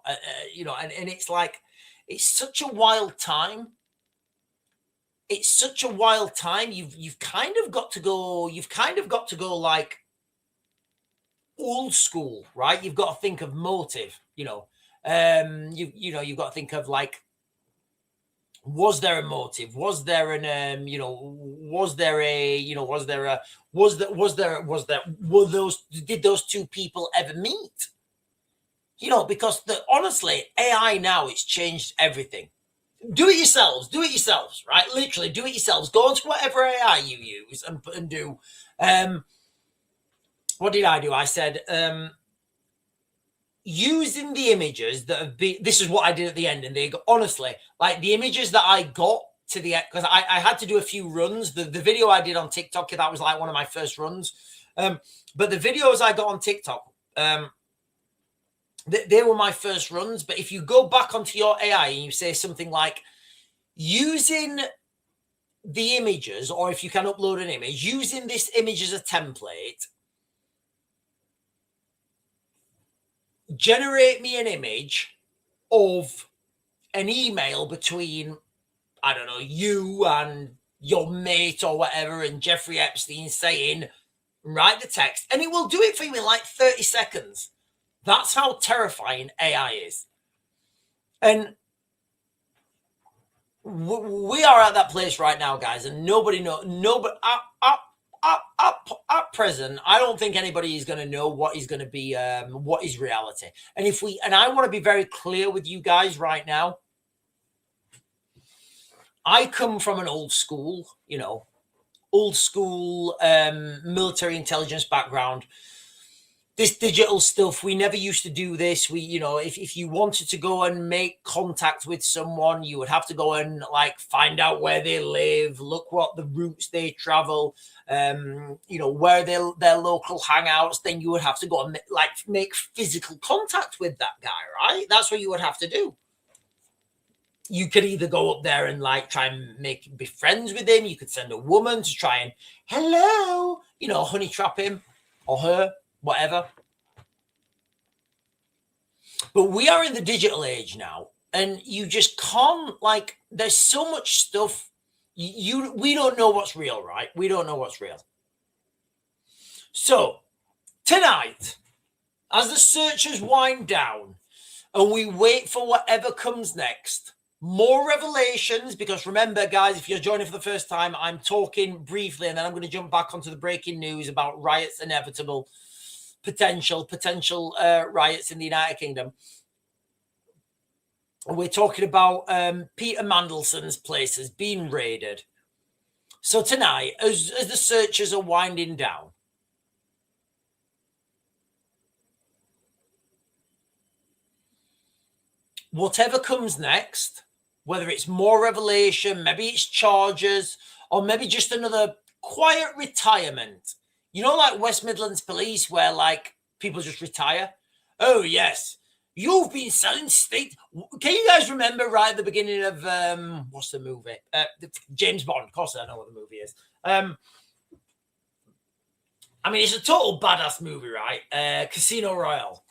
A: You know, and it's like, it's such a wild time. It's such a wild time. You've kind of got to go like old school, right? You've got to think of motive, you know. You've got to think of like, was there a motive? Was there an did those two people ever meet? You know, because honestly, AI now, it's changed everything. Do it yourselves, right? Literally do it yourselves. Go onto whatever AI you use and do. What did I do? I said, using the images that have been, this is what I did at the end. And they go, honestly, like the images that I got to the, because I had to do a few runs. The video I did on TikTok, that was like one of my first runs. But the videos I got on TikTok, they were my first runs. But if you go back onto your AI and you say something like, using the images, or if you can upload an image, using this image as a template, generate me an image of an email between, I don't know, you and your mate or whatever, and Jeffrey Epstein saying, write the text, and it will do it for you in like 30 seconds. That's how terrifying AI is. And we are at that place right now, guys, and nobody at present, I don't think anybody is going to know what is going to be, what is reality. And I want to be very clear with you guys right now. I come from an old school military intelligence background. This digital stuff, we never used to do this. If you wanted to go and make contact with someone, you would have to go and find out where they live, look what the routes they travel, where their local hangouts. Then you would have to go and make physical contact with that guy, right? That's what you would have to do. You could either go up there and try and be friends with him. You could send a woman to try and hello, honey trap him or her. Whatever. But we are in the digital age now, and you just can't, there's so much stuff. We don't know what's real, right? We don't know what's real. So tonight, as the searches wind down and we wait for whatever comes next, more revelations, because remember, guys, if you're joining for the first time, I'm talking briefly and then I'm going to jump back onto the breaking news about riots inevitable. Potential riots in the United Kingdom. We're talking about Peter Mandelson's places being raided. So tonight, as the searches are winding down, whatever comes next, whether it's more revelation, maybe it's charges, or maybe just another quiet retirement. Like West Midlands Police, where people just retire. Oh yes, you've been selling state. Can you guys remember right at the beginning of what's the movie? James Bond. Of course, I know what the movie is. It's a total badass movie, right? Casino Royale.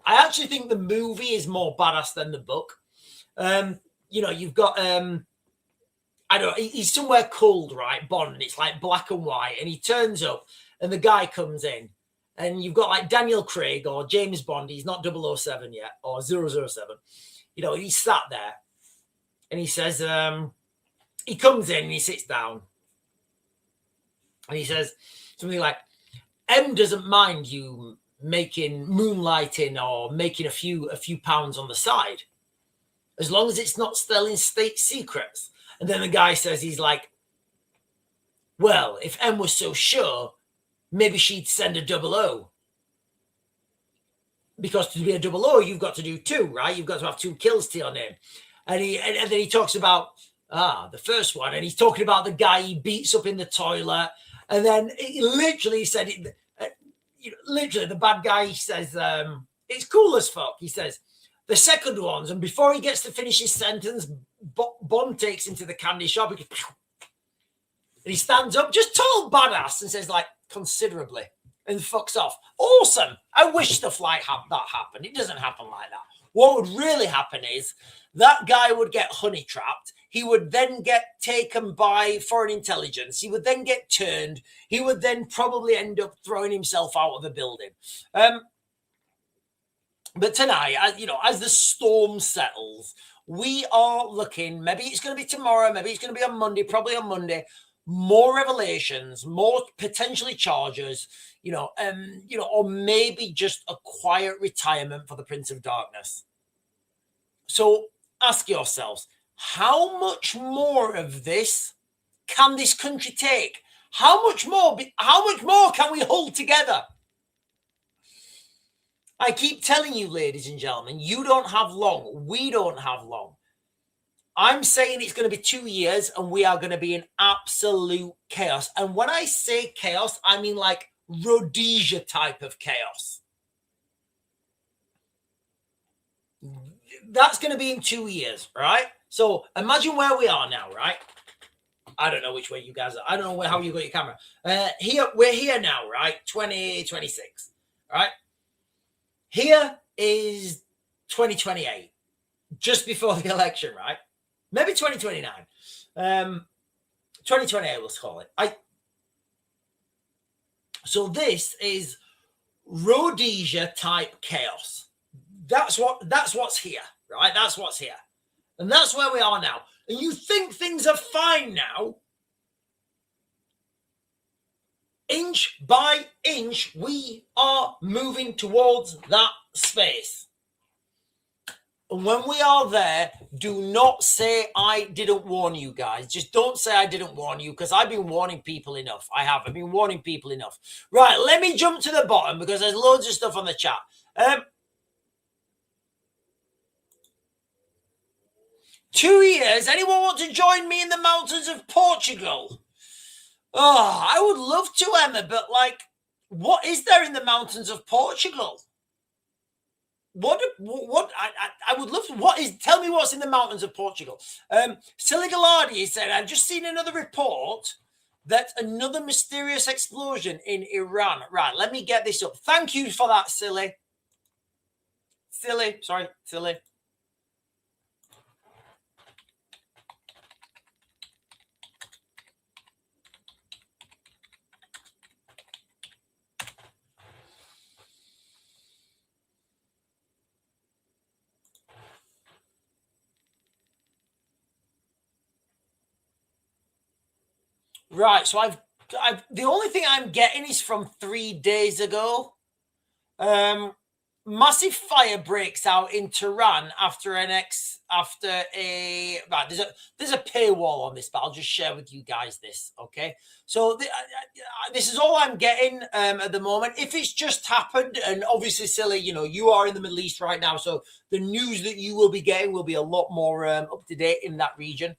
A: I actually think the movie is more badass than the book. You've got I don't know, he's somewhere cold, right? Bond, and it's black and white, and he turns up, and the guy comes in, and you've got Daniel Craig or James Bond. He's not 007 yet, or 007. He's sat there, and he says, he comes in and he sits down, and he says something like, M doesn't mind you moonlighting or making a few pounds on the side, as long as it's not selling state secrets. And then the guy says, he's like, well, if M was so sure, maybe she'd send a 00. Because to be a 00, you've got to do 2, right? You've got to have 2 kills to your name. And then he talks about, the first one. And he's talking about the guy he beats up in the toilet. And then he literally said, literally the bad guy, he says, it's cool as fuck. He says, the second ones, and before he gets to finish his sentence, Bond takes him to the candy shop, and he stands up, just total badass, and says, considerably, and fucks off. Awesome. I wish stuff like that happened. It doesn't happen like that. What would really happen is that guy would get honey trapped. He would then get taken by foreign intelligence. He would then get turned. He would then probably end up throwing himself out of a building. But tonight, as the storm settles, we are looking, maybe it's going to be tomorrow, maybe it's going to be on Monday, probably on Monday, more revelations, more potentially charges, or maybe just a quiet retirement for the Prince of Darkness. So ask yourselves, how much more of this can this country take? How much more can we hold together? I keep telling you, ladies and gentlemen, you don't have long. We don't have long. I'm saying it's going to be 2 years and we are going to be in absolute chaos. And when I say chaos, I mean Rhodesia type of chaos. That's going to be in 2 years, right? So imagine where we are now, right? I don't know which way you guys are. I don't know how you got your camera. We're here now, right? 2026, right? Here is 2028, just before the election, right? Maybe 2029. 2028, let's call it. So this is Rhodesia type chaos. That's what's here, right? That's what's here. And that's where we are now. And you think things are fine now. Inch by inch, we are moving towards that space. And when we are there, do not say I didn't warn you guys. Just don't say I didn't warn you, because I've been warning people enough. I've been warning people enough. Right, let me jump to the bottom because there's loads of stuff on the chat. 2 years. Anyone want to join me in the mountains of Portugal? Oh, I would love to, Emma, but like, what is there in the mountains of Portugal? What I would love to, tell me what's in the mountains of Portugal. Silly Gallardi said, I've just seen another report that another mysterious explosion in Iran. Right, let me get this up. Thank you for that, Silly. Silly. Right, so I've the only thing I'm getting is from 3 days ago. Massive fire breaks out in Tehran after there's a paywall on this, but I'll just share with you guys this, okay? So this is all I'm getting at the moment. If it's just happened, and obviously, Silly, you are in the Middle East right now, so the news that you will be getting will be a lot more up to date in that region.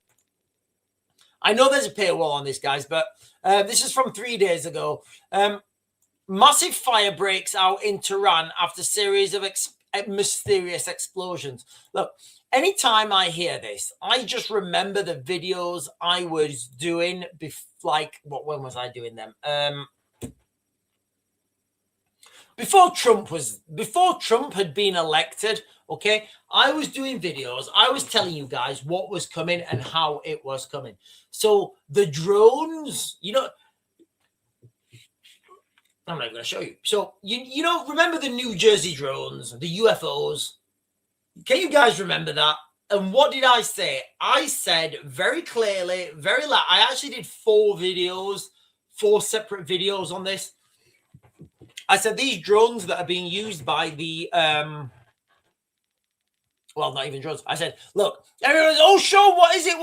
A: I know there's a paywall on this, guys, but this is from 3 days ago. Massive fire breaks out in Tehran after a series of mysterious explosions. Look, anytime I hear this, I just remember the videos I was doing. When was I doing them? Before Trump had been elected. Okay, I was doing videos. I was telling you guys what was coming and how it was coming. So the drones, I'm not going to show you. So remember the New Jersey drones, the UFOs? Can you guys remember that? And what did I say? I said very clearly, very loud. I actually did 4 separate videos on this. I said these drones that are being used by the well, not even drones. I said, look, everyone's, oh, Sean, what is it?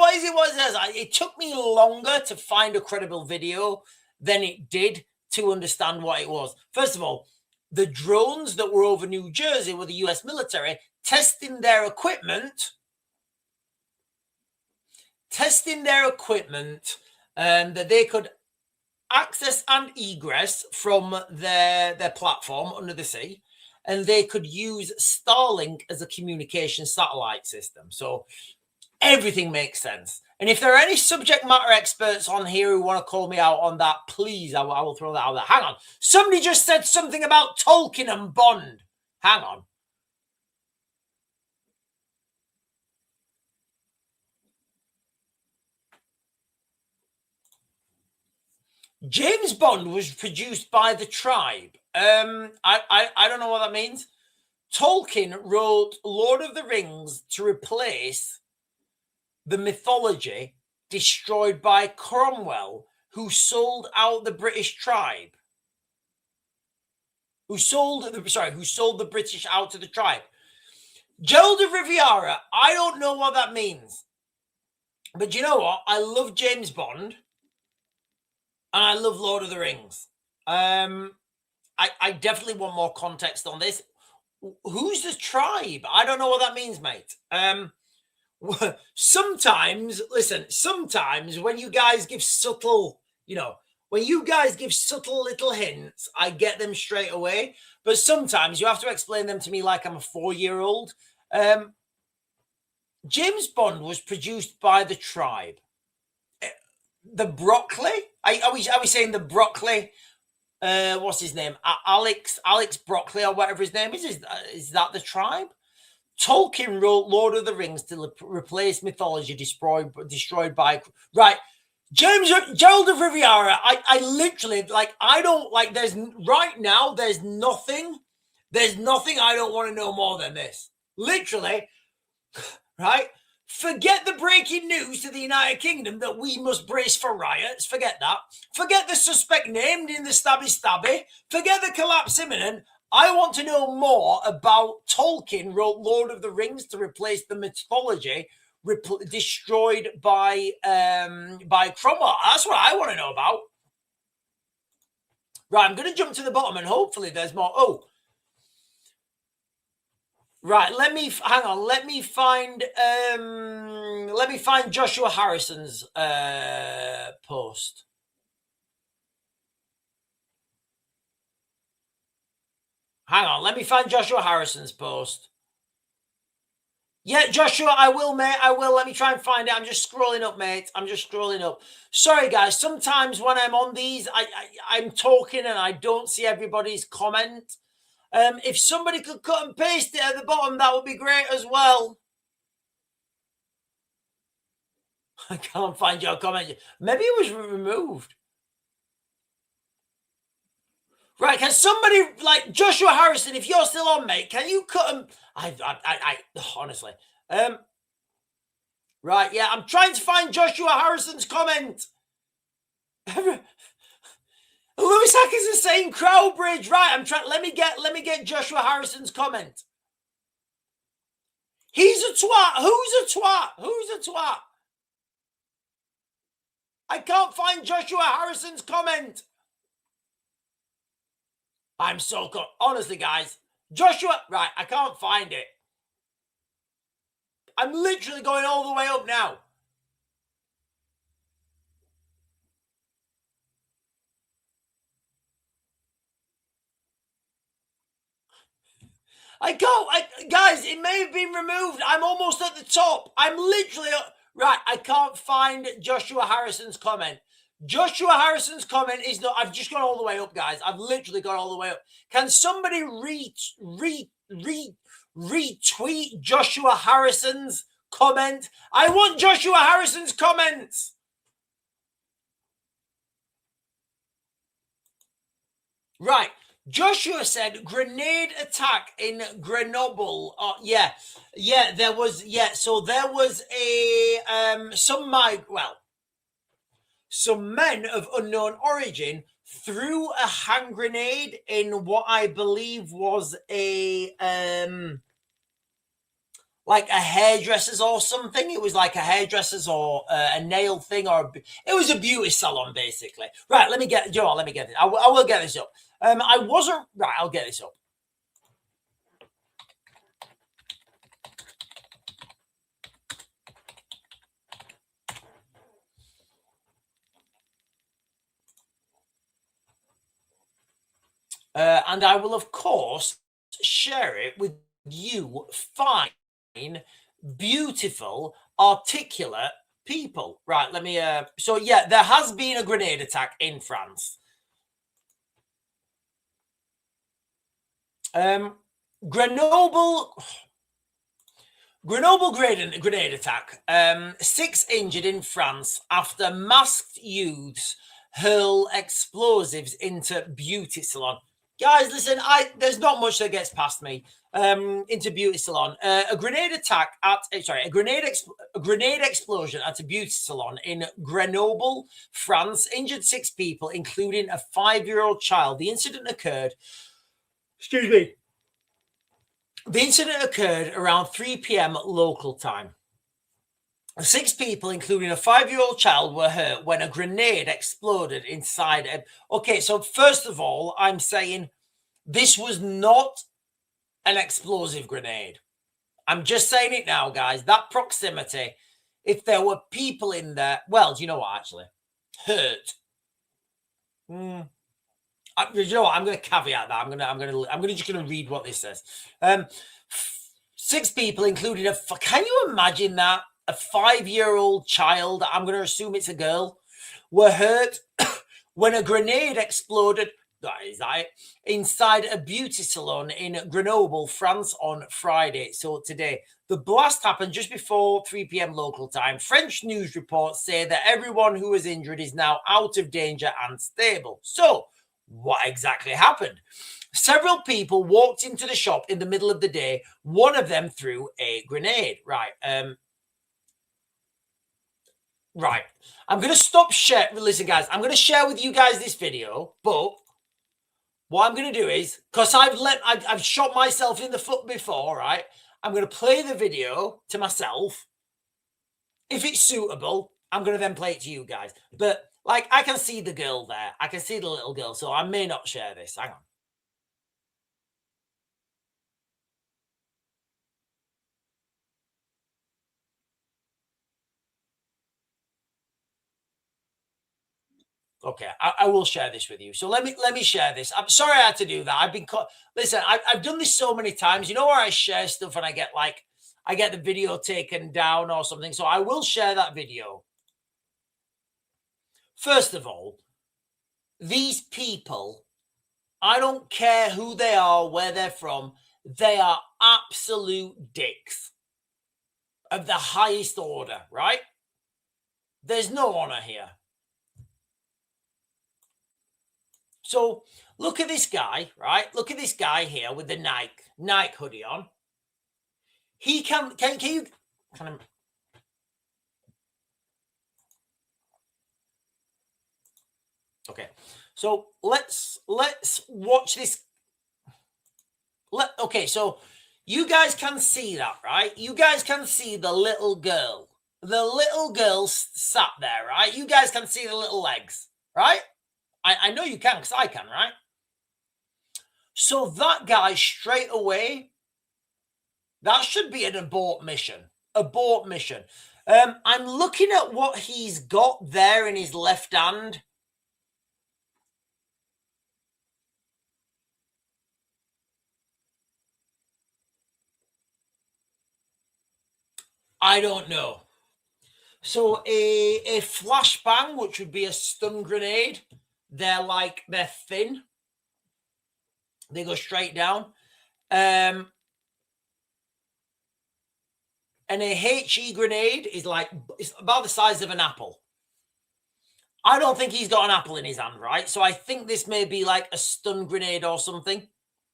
A: It took me longer to find a credible video than it did to understand what it was. First of all, the drones that were over New Jersey were the US military testing their equipment that they could access and egress from their platform under the sea. And they could use Starlink as a communication satellite system. So everything makes sense. And if there are any subject matter experts on here who want to call me out on that, please, I will throw that out there. Hang on. Somebody just said something about Tolkien and Bond. Hang on. James Bond was produced by the Tribe. I don't know what that means. Tolkien wrote Lord of the Rings to replace the mythology destroyed by Cromwell, who sold out the British tribe. Who sold the British out to the tribe. Gerald of Riviera, I don't know what that means. But you know what? I love James Bond. And I love Lord of the Rings. I definitely want more context on this. Who's the tribe? I don't know what that means, mate. Sometimes when you guys give subtle, little hints, I get them straight away. But sometimes you have to explain them to me like I'm a 4-year-old. James Bond was produced by the Tribe. The Broccoli? Are we saying the Broccoli? What's his name? Alex Broccoli or whatever his name is. Is that the Tribe? Tolkien wrote Lord of the Rings to replace mythology destroyed by... Right. Gerald of Riviera, I literally, there's nothing There's nothing I don't want to know more than this. Literally, right? Forget the breaking news to the United Kingdom that we must brace for riots. Forget that. Forget the suspect named in the stabby. Forget the collapse imminent. I want to know more about Tolkien wrote Lord of the Rings to replace the mythology destroyed by Cromwell. That's what I want to know about. Right, I'm going to jump to the bottom and hopefully there's more. Oh, right. Let me hang on. Let me find Joshua Harrison's post. Hang on. Let me find Joshua Harrison's post. Yeah, Joshua, I will, mate. I will. Let me try and find it. I'm just scrolling up, mate. I'm just scrolling up. Sorry, guys. Sometimes when I'm on these, I'm talking and I don't see everybody's comment. If somebody could cut and paste it at the bottom, that would be great as well. I can't find your comment. Maybe it was removed. Right, can somebody, like Joshua Harrison, if you're still on, mate, can you cut them? I honestly. Right, yeah, I'm trying to find Joshua Harrison's comment. Lewis Hack is the same Crowbridge. Right, I'm trying. Let me get Joshua Harrison's comment. He's a twat. Who's a twat? Who's a twat? I can't find Joshua Harrison's comment. I'm so good. Honestly, guys. Joshua, right, I can't find it. I'm literally going all the way up now. I can't, guys, it may have been removed. I'm almost at the top. I'm literally, right, I can't find Joshua Harrison's comment. Joshua Harrison's comment is not, I've just gone all the way up, guys. I've literally gone all the way up. Can somebody retweet Joshua Harrison's comment? I want Joshua Harrison's comments. Right. Joshua said grenade attack in Grenoble. Yeah, there was, so there was some men of unknown origin threw a hand grenade in what I believe was like a hairdresser's or something. It was like a hairdresser's or a nail thing, or it was a beauty salon, basically. Right, let me get this. I will get this up. I wasn't right. I'll get this up. And I will, of course, share it with you fine, beautiful, articulate people. Right, let me... so, yeah, there has been a grenade attack in France. Grenoble grenade attack. 6 injured in France after masked youths hurl explosives into beauty salon. Guys, listen, there's not much that gets past me. Into beauty salon. A grenade attack at a grenade explosion at a beauty salon in Grenoble, France, injured 6 people, including a 5-year-old child. The incident occurred. Excuse me. The incident occurred around 3 p.m. local time. 6 people, including a 5-year-old child, were hurt when a grenade exploded inside a... Okay, so first of all, I'm saying this was not an explosive grenade. I'm just saying it now, guys. That proximity, if there were people in there... Well, do you know what, actually? Hurt. You know what? I'm going to caveat that. I'm just going to read what this says. 6 people, including a... Can you imagine that? A 5-year-old child, I'm going to assume it's a girl, were hurt when a grenade exploded inside a beauty salon in Grenoble, France on Friday. So today, the blast happened just before 3 p.m. local time. French news reports say that everyone who was injured is now out of danger and stable. So What exactly happened? Several people walked into the shop in the middle of the day. One of them threw a grenade. Right. Right. I'm going to stop share. Listen, guys, I'm going to share with you guys this video, but what I'm going to do is, because I've shot myself in the foot before, right? I'm going to play the video to myself. If it's suitable, I'm going to then play it to you guys. But, like, I can see the girl there. I can see the little girl, so I may not share this. Hang on. Okay, I will share this with you. So let me share this. I'm sorry I had to do that. I've been listen. I've done this so many times. You know where I share stuff and I get the video taken down or something. So I will share that video. First of all, these people, I don't care who they are, where they're from. They are absolute dicks of the highest order, right? There's no honor here. So look at this guy, right? Look at this guy here with the Nike hoodie on. He can you kind of okay. So let's watch this. Okay, so you guys can see that, right? You guys can see the little girl. The little girl sat there, right? You guys can see the little legs, right? I know you can because I can, right? So that guy straight away, that should be an abort mission. Abort mission. I'm looking at what he's got there in his left hand. I don't know. So a flashbang, which would be a stun grenade, they're thin. They go straight down. And a HE grenade is it's about the size of an apple. I don't think he's got an apple in his hand, right? So I think this may be like a stun grenade or something.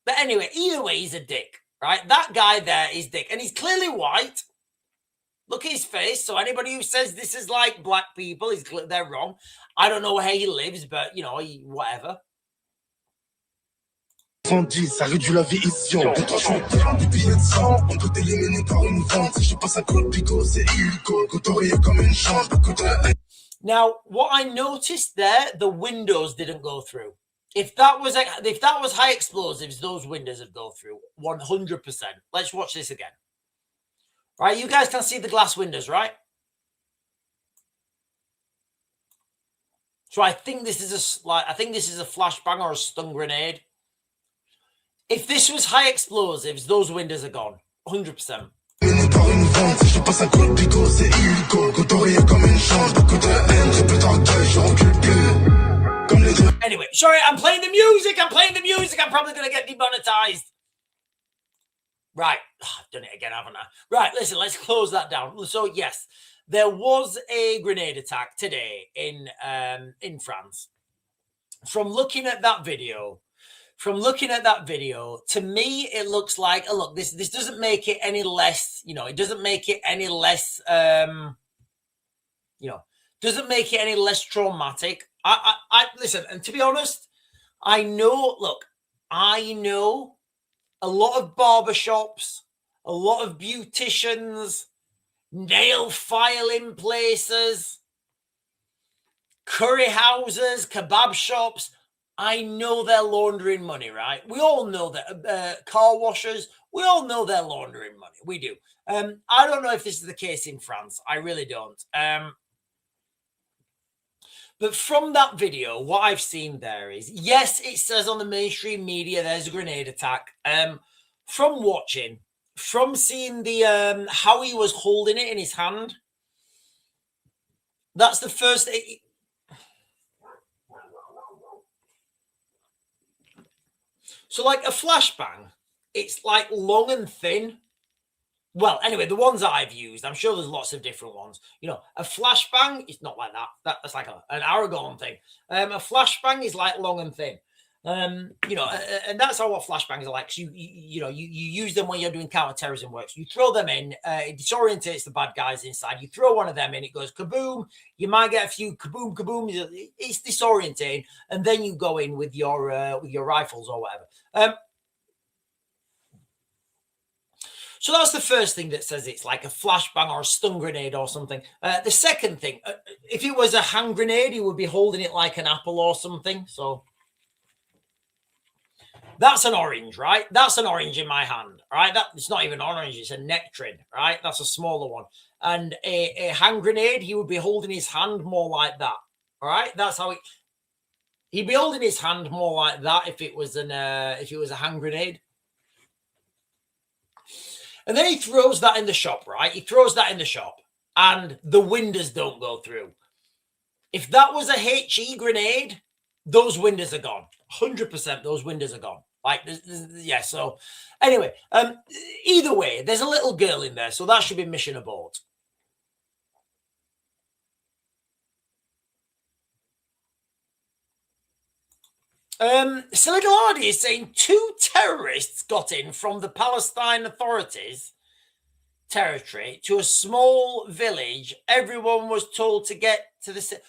A: But anyway, either way, he's a dick, right? That guy there is dick. And he's clearly white. Look at his face. So anybody who says this is like black people, they're wrong. I don't know where he lives, but, you know, whatever.
B: Ça réduit la vision. Quand je suis terrain du billet de sang, on peut t'éliminer par une vente. Si je passe un code pico, c'est illico. Couturier comme une chance de coûter.
A: Now, what I noticed there, the windows didn't go through. If that was high explosives, those windows would go through 100%. Let's watch this again. Right, you guys can see the glass windows, right? So I think this is a flashbang or a stun grenade. If this was high explosives, those windows are gone, 100%. Anyway, sorry, I'm playing the music. I'm probably going to get demonetized. Right. I've done it again, haven't I? Right, listen, let's close that down. So, yes, there was a grenade attack today in France. From looking at that video, to me, it looks like, oh, look, this doesn't make it any less, it doesn't make it any less, doesn't make it any less traumatic. I listen, and to be honest, I know a lot of barbershops, a lot of beauticians, nail filing places, curry houses, kebab shops. I know they're laundering money, right? We all know that. Car washers, we all know they're laundering money. We do. I don't know if this is the case in France. I really don't. But from that video, what I've seen there is, yes, it says on the mainstream media there's a grenade attack. From watching, from seeing the how he was holding it in his hand, that's the first. So like a flashbang, it's like long and thin. Well, anyway, the ones that I've used, I'm sure there's lots of different ones. A flashbang, it's not like that. That's like an Aragon thing. A flashbang is like long and thin. You know, and that's how what flashbangs are like. You use them when you're doing counterterrorism works. You throw them in, it disorientates the bad guys inside. You throw one of them in, it goes kaboom. You might get a few kaboom, kaboom. It's disorientating, and then you go in with your rifles or whatever. So that's the first thing that says it's like a flashbang or a stun grenade or something. The second thing, if it was a hand grenade, you would be holding it like an apple or something. So that's an orange, right? That's an orange in my hand, right? It's not even orange, it's a nectarine, right? That's a smaller one. And a hand grenade, he would be holding his hand more like that, all right? That's how he'd be holding his hand more like that if it was a hand grenade. And then he throws that in the shop, right? He throws that in the shop, and the windows don't go through. If that was a HE grenade, those windows are gone. 100% those windows are gone. Like, yeah, so anyway, either way, there's a little girl in there, so that should be mission abort. Siligaladi is saying 2 terrorists got in from the Palestine Authorities territory to a small village. Everyone was told to get to the...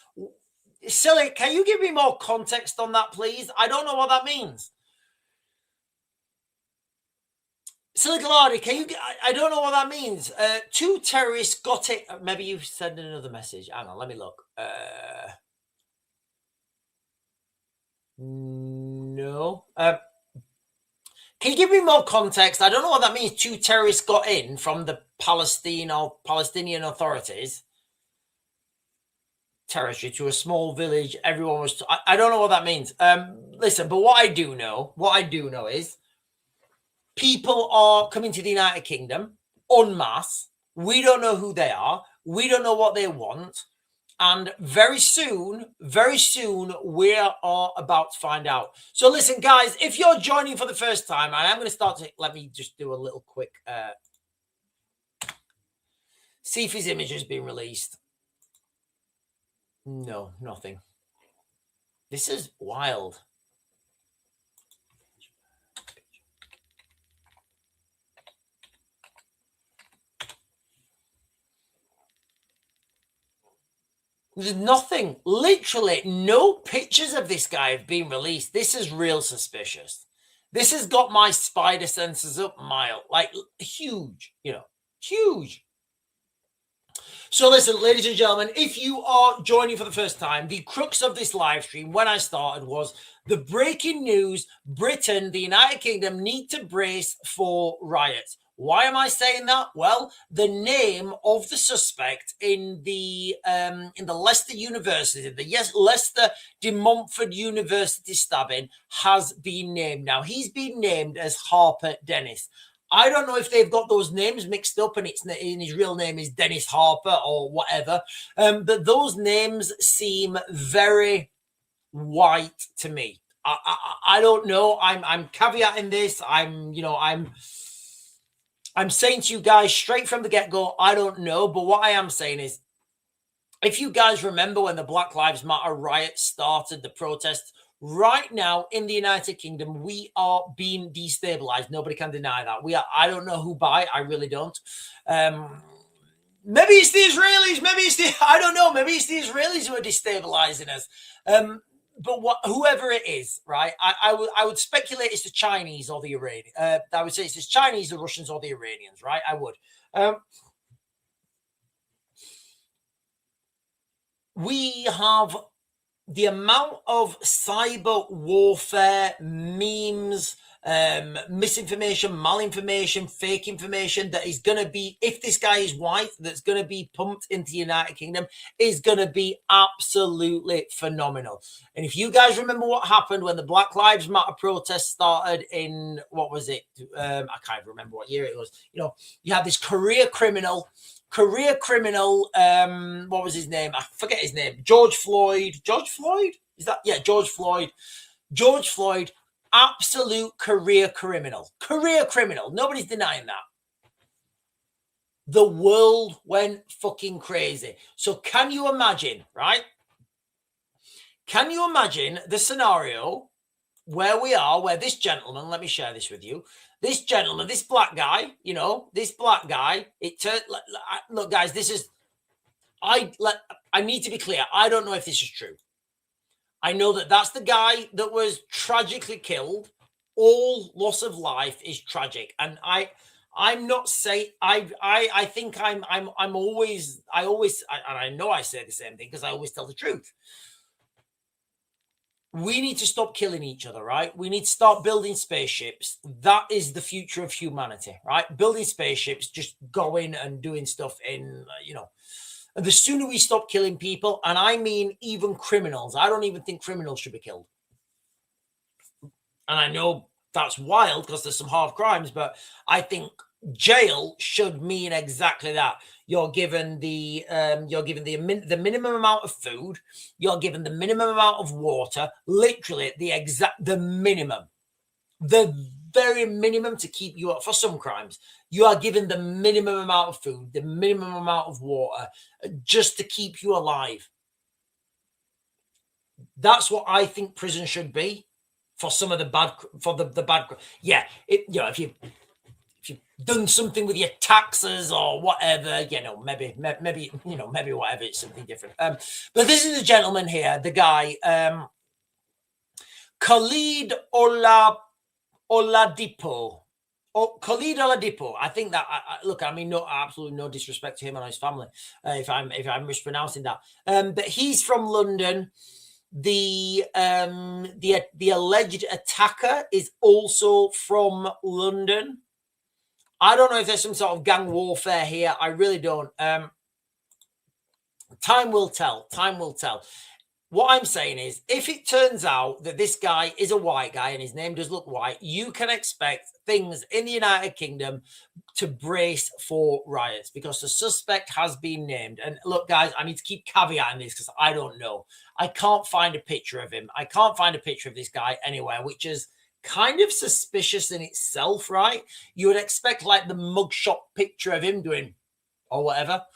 A: Silly, can you give me more context on that, please? I don't know what that means. Siligaladi, can you... I don't know what that means. 2 terrorists got it... Maybe you've sent another message. Hang on, let me look. No. Can you give me more context? I don't know what that means. 2 terrorists got in from the Palestinian Authorities territory to a small village. Everyone was... I don't know what that means. Listen, but what I do know is people are coming to the United Kingdom en masse. We don't know who they are. We don't know what they want. And very soon, we are about to find out. So listen, guys, if you're joining for the first time, and I'm going to start to... Let me just do a little quick... see if his image has been released. No, nothing. This is wild. There's nothing. Literally no pictures of this guy have been released. This is real suspicious. This has got my spider senses up mile. Like, huge, you know, huge. So listen, ladies and gentlemen, if you are joining for the first time, the crux of this live stream when I started was the breaking news: Britain, the United Kingdom, need to brace for riots. Why am I saying that? Well, the name of the suspect in the Leicester University, the Leicester de Montfort University stabbing has been named. Now, he's been named as Harper Dennis. I don't know if they've got those names mixed up and his real name is Dennis Harper or whatever. But those names seem very white to me. I don't know. I'm caveating this. I'm saying to you guys straight from the get-go, I don't know. But what I am saying is, if you guys remember when the Black Lives Matter riot started, the protests, right now in the United Kingdom, we are being destabilized. Nobody can deny that. We are. I don't know who by. I really don't. Maybe it's the Israelis. Maybe it's I don't know. Maybe it's the Israelis who are destabilizing us. But whoever it is, right? I would speculate it's the Chinese or the Iranians. I would say it's the Chinese, the Russians, or the Iranians, right? I would. We have the amount of cyber warfare, memes, misinformation, malinformation, fake information that is going to be, if this guy is white, that's going to be pumped into the United Kingdom is going to be absolutely phenomenal. And if you guys remember what happened when the Black Lives Matter protests started in, what was it? I can't remember what year it was. You know, you had this career criminal, what was his name? I forget his name. George Floyd. Is that? Yeah, George Floyd, absolute career criminal. Nobody's denying that. The world went fucking crazy. So can you imagine, right? Can you imagine the scenario where we are, where this gentleman, let me share this with you. This gentleman, this black guy, you know, this black guy, look, guys, this is, I need to be clear. I don't know if this is true. I know that that's the guy that was tragically killed. All loss of life is tragic. And I'm not saying, I think I'm always, and I know I say the same thing because I always tell the truth. We need to stop killing each other, right? We need to start building spaceships. That is the future of humanity, right? Building spaceships, just going and doing stuff in, you know, and the sooner we stop killing people, and I mean even criminals. I don't even think criminals should be killed. And I know that's wild because there's some hard crimes, but I think jail should mean exactly that. You're given the minimum amount of food. You're given the minimum amount of water. Literally the minimum, the very minimum to keep you up. For some crimes, you are given the minimum amount of food, the minimum amount of water, just to keep you alive. That's what I think prison should be for some of the bad. Yeah, you know, if you've done something with your taxes or whatever, you know, maybe, you know, maybe whatever, it's something different. But this is the gentleman here, the guy, Khalid Oladipo. Oh, Khalid Oladipo. I think that, look, I mean, absolutely no disrespect to him and his family, if I'm mispronouncing that. But he's from London. The alleged attacker is also from London. I don't know if there's some sort of gang warfare here. I really don't. Time will tell. Time will tell. What I'm saying is, if it turns out that this guy is a white guy and his name does look white, you can expect things in the United Kingdom to brace for riots because the suspect has been named. And look, guys, I need to keep caveating this because I don't know. I can't find a picture of him. I can't find a picture of this guy anywhere, which is kind of suspicious in itself, right? You would expect like the mugshot picture of him doing or whatever.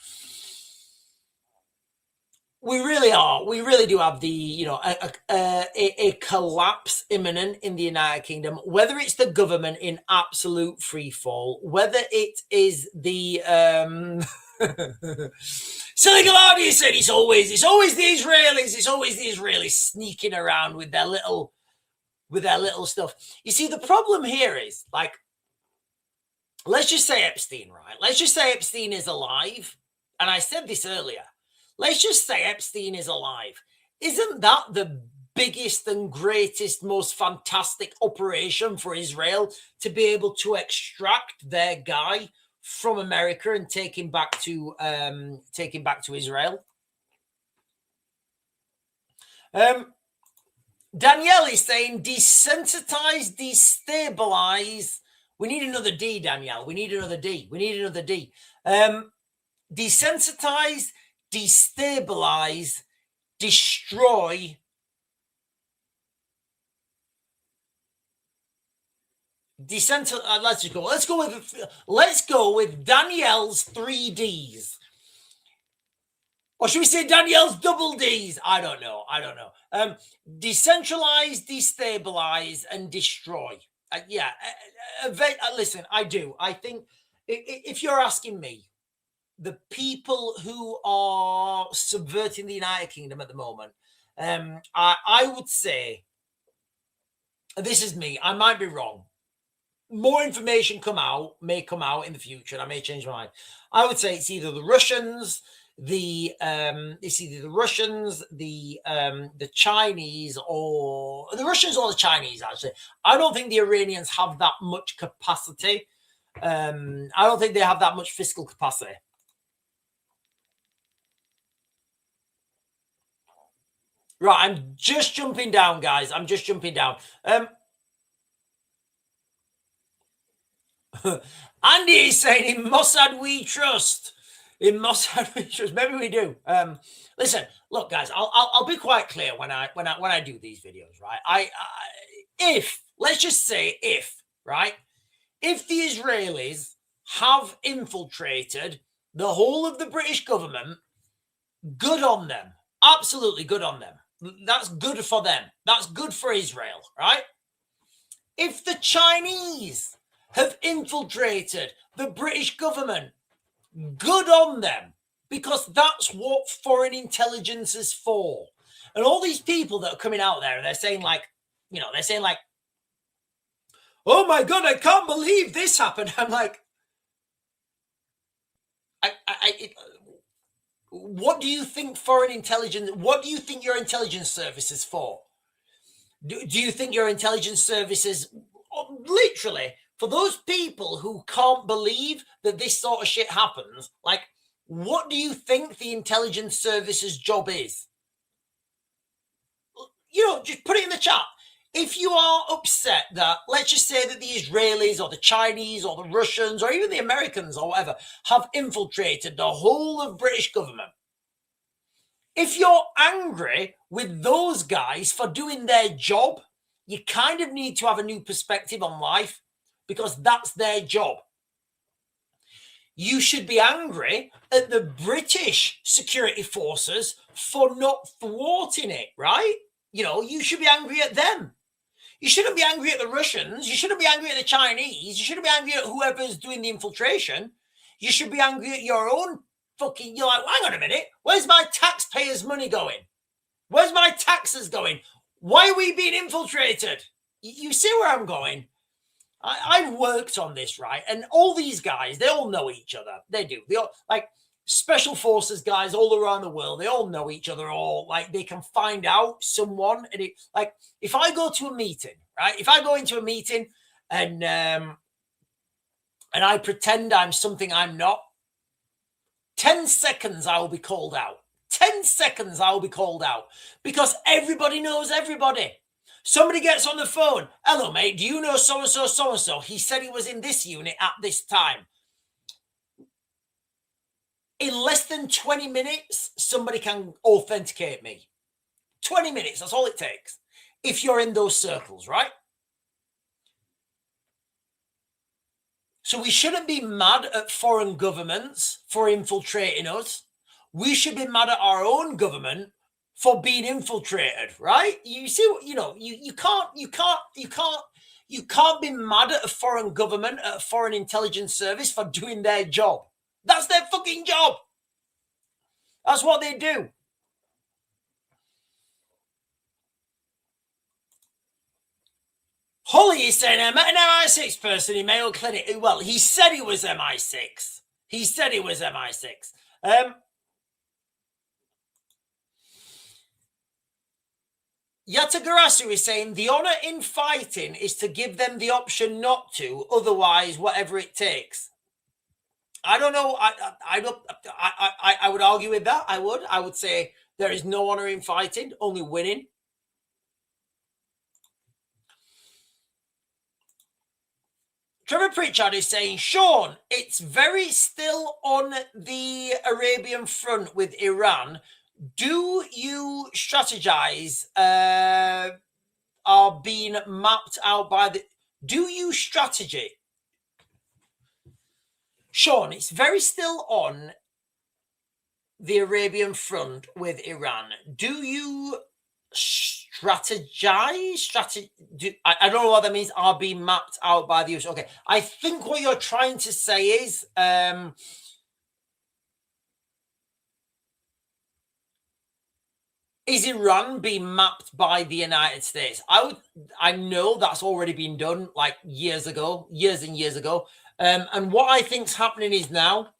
A: We really are. We really do have the, you know, a collapse imminent in the United Kingdom, whether it's the government in absolute free fall, whether it is the Silicon Valley said it's always the Israelis. It's always the Israelis sneaking around with their little stuff. You see, the problem here is, like, let's just say Epstein, right? Let's just say Epstein is alive. And I said this earlier. Let's just say Epstein is alive. Isn't that the biggest and greatest, most fantastic operation for Israel to be able to extract their guy from America and take him back to Israel? Danielle is saying desensitize, destabilize. We need another D, Danielle. We need another D. Desensitize, destabilize, destroy, let's go with Danielle's 3 Ds. Or should we say Danielle's double Ds? I don't know. Decentralize, destabilize, and destroy. Listen, I do. I think if you're asking me, the people who are subverting the United Kingdom at the moment, I would say, this is me, I might be wrong. More information may come out in the future, and I may change my mind. I would say it's either the Russians, the Chinese, or the Russians or the Chinese, actually. I don't think the Iranians have that much capacity. I don't think they have that much fiscal capacity. Right, I'm just jumping down, guys. I'm just jumping down. Andy is saying, in Mossad we trust. In Mossad we trust. Maybe we do. Listen, look, guys. I'll be quite clear when I do these videos, right? Let's just say right, if the Israelis have infiltrated the whole of the British government, good on them. Absolutely good on them. That's good for them. That's good for Israel, right? If the Chinese have infiltrated the British government, good on them, because that's what foreign intelligence is for. And all these people that are coming out there, they're saying like, oh my God, I can't believe this happened. I'm like, what do you think foreign intelligence, what do you think your intelligence service is for? Do you think your intelligence services, literally, for those people who can't believe that this sort of shit happens, like, what do you think the intelligence services job is? Just put it in the chat. If you are upset that, let's just say that the Israelis or the Chinese or the Russians or even the Americans or whatever have infiltrated the whole of British government, if you're angry with those guys for doing their job, you kind of need to have a new perspective on life, because that's their job. You should be angry at the British security forces for not thwarting it, right? You should be angry at them. You shouldn't be angry at the Russians. You shouldn't be angry at the Chinese. You shouldn't be angry at whoever's doing the infiltration. You should be angry at your own fucking... You're like, hang on a minute. Where's my taxpayers' money going? Where's my taxes going? Why are we being infiltrated? You see where I'm going? I've worked on this, right? And all these guys, they all know each other. They do. They all, like, special forces guys all around the world, they all know each other, or like they can find out someone. And it, like, if I go to a meeting, right? If I go into a meeting and I pretend I'm something I'm not, 10 seconds I will be called out. 10 seconds I will be called out, because everybody knows everybody. Somebody gets on the phone. Hello, mate. Do you know so-and-so, so-and-so? He said he was in this unit at this time. In less than 20 minutes, somebody can authenticate me. 20 minutes, that's all it takes. If you're in those circles, right? So we shouldn't be mad at foreign governments for infiltrating us. We should be mad at our own government for being infiltrated, right? You see what, you can't be mad at a foreign government, at a foreign intelligence service for doing their job. That's their fucking job. That's what they do. Holly is saying, I met an MI6 person in Mayo Clinic. Well, he said he was MI6. He said he was MI6. Yatagarasu is saying, the honor in fighting is to give them the option not to, otherwise, whatever it takes. I don't know. I would argue with that. I would say there is no honor in fighting, only winning. Trevor Pritchard is saying, Sean, it's very still on the Arabian front with Iran. Do you strategize are being mapped out by the... Do you strategy? Sean, it's very still on the Arabian front with Iran. Do you strategize? I don't know what that means. Are being mapped out by the US. Okay, I think what you're trying to say is Iran being mapped by the United States? I know that's already been done like years and years ago. And what I think's happening is now,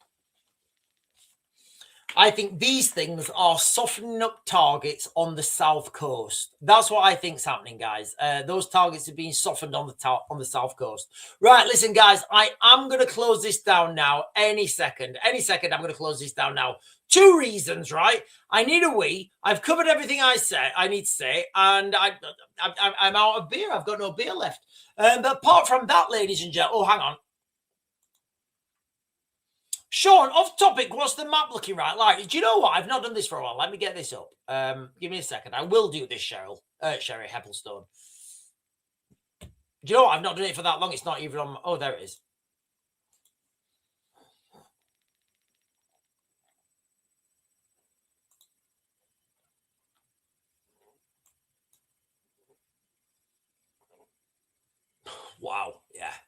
A: I think these things are softening up targets on the south coast. That's what I think's happening, guys. Those targets are being softened on the south coast. Right, listen, guys, I am going to close this down now. Any second, I'm going to close this down now. 2 reasons, right? I need a wee. I've covered everything I need to say, and I'm out of beer. I've got no beer left. But apart from that, ladies and gentlemen, oh, hang on. Sean, off topic, what's the map looking right like? Do you know what? I've not done this for a while. Let me get this up. Give me a second. I will do this, Sherry Heppelstone. Do you know what? I've not done it for that long. It's not even on... Oh, there it is.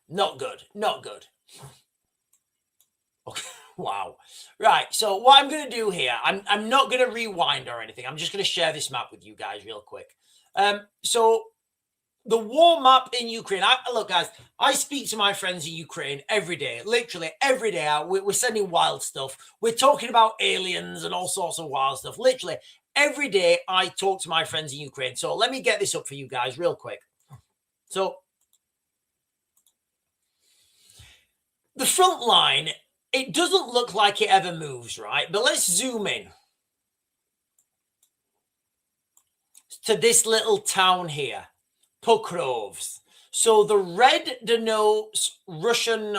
A: Not good. Not good. Okay. Wow. Right. So what I'm going to do here, I'm not going to rewind or anything. I'm just going to share this map with you guys real quick. So the war map in Ukraine. Look, guys, I speak to my friends in Ukraine every day, literally every day. We're sending wild stuff. We're talking about aliens and all sorts of wild stuff. Literally every day I talk to my friends in Ukraine. So let me get this up for you guys real quick. So the front line, it doesn't look like it ever moves, right? But let's zoom in to this little town here, Pokrovs. So the red denotes Russian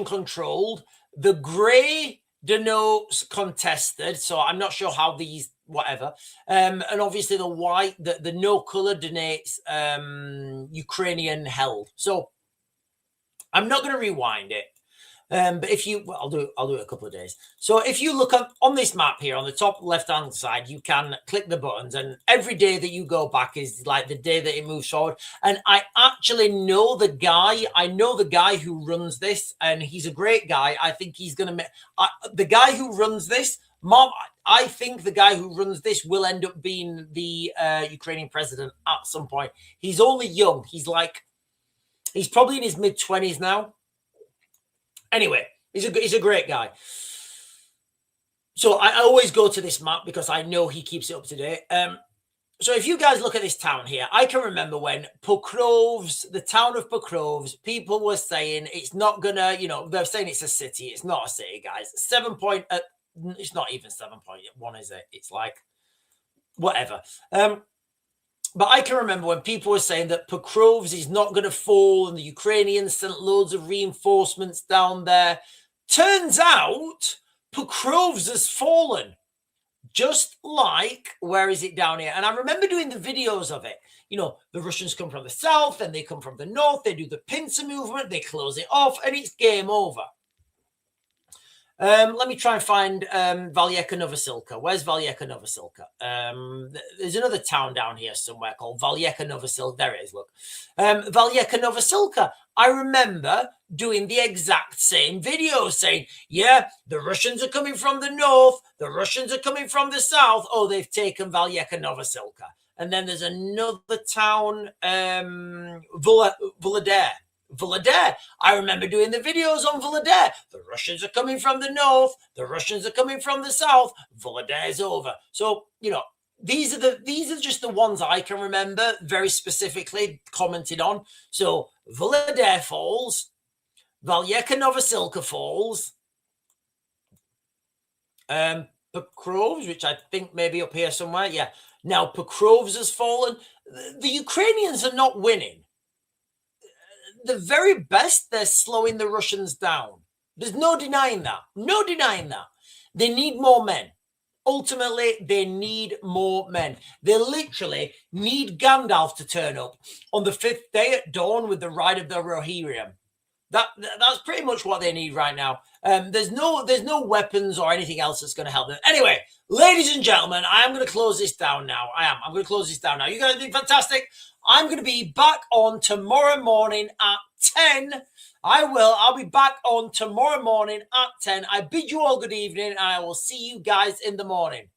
A: controlled. The grey denotes contested. So I'm not sure how these, whatever. And obviously the white, the no color denotes Ukrainian held. So I'm not going to rewind it. But if you, I'll do it a couple of days. So if you look on this map here on the top left-hand side, you can click the buttons, and every day that you go back is like the day that it moves forward. And I actually know the guy. I know the guy who runs this, and he's a great guy. I think he's going to make the guy who runs this. Mom, I think the guy who runs this will end up being the Ukrainian president at some point. He's only young. He's probably in his mid-20s now. Anyway, he's a great guy. So I always go to this map because I know he keeps it up to date. So if you guys look at this town here, I can remember when Pokrovs, the town of Pokrovs, people were saying it's not gonna, they're saying it's a city. It's not a city, guys. It's not even 7.1, is it? It's like whatever. But I can remember when people were saying that Pokrovs is not going to fall and the Ukrainians sent loads of reinforcements down there. Turns out Pokrovs has fallen, just like, where is it down here? And I remember doing the videos of it. The Russians come from the south and they come from the north. They do the pincer movement. They close it off and it's game over. Let me try and find Valyeka Novosilka. Where's Valyeka Novosilka? There's another town down here somewhere called Valyeka Novosilka. There it is, look. Valyeka Novosilka. I remember doing the exact same video saying, yeah, the Russians are coming from the north. The Russians are coming from the south. Oh, they've taken Valyeka Novosilka. And then there's another town, Volodya. Volodya. I remember doing the videos on Volodya. The Russians are coming from the north. The Russians are coming from the south. Volodya is over. So, these are just the ones I can remember very specifically commented on. So Volodya falls. Valyeka Novosilka falls. Pokrovs, which I think maybe up here somewhere. Yeah. Now Pokrovs has fallen. The Ukrainians are not winning. The very best, they're slowing the Russians down. There's no denying that. No denying that. They need more men. Ultimately, they need more men. They literally need Gandalf to turn up on the 5th day at dawn with the ride of the Rohirrim. That's pretty much what they need right now. There's no weapons or anything else that's going to help them. Anyway, ladies and gentlemen, I am going to close this down now. I'm going to close this down now. You guys have been fantastic. I'm going to be back on tomorrow morning at 10. I'll be back on tomorrow morning at 10. I bid you all good evening, and I will see you guys in the morning.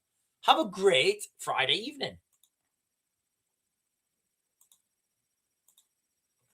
A: Have a great Friday evening.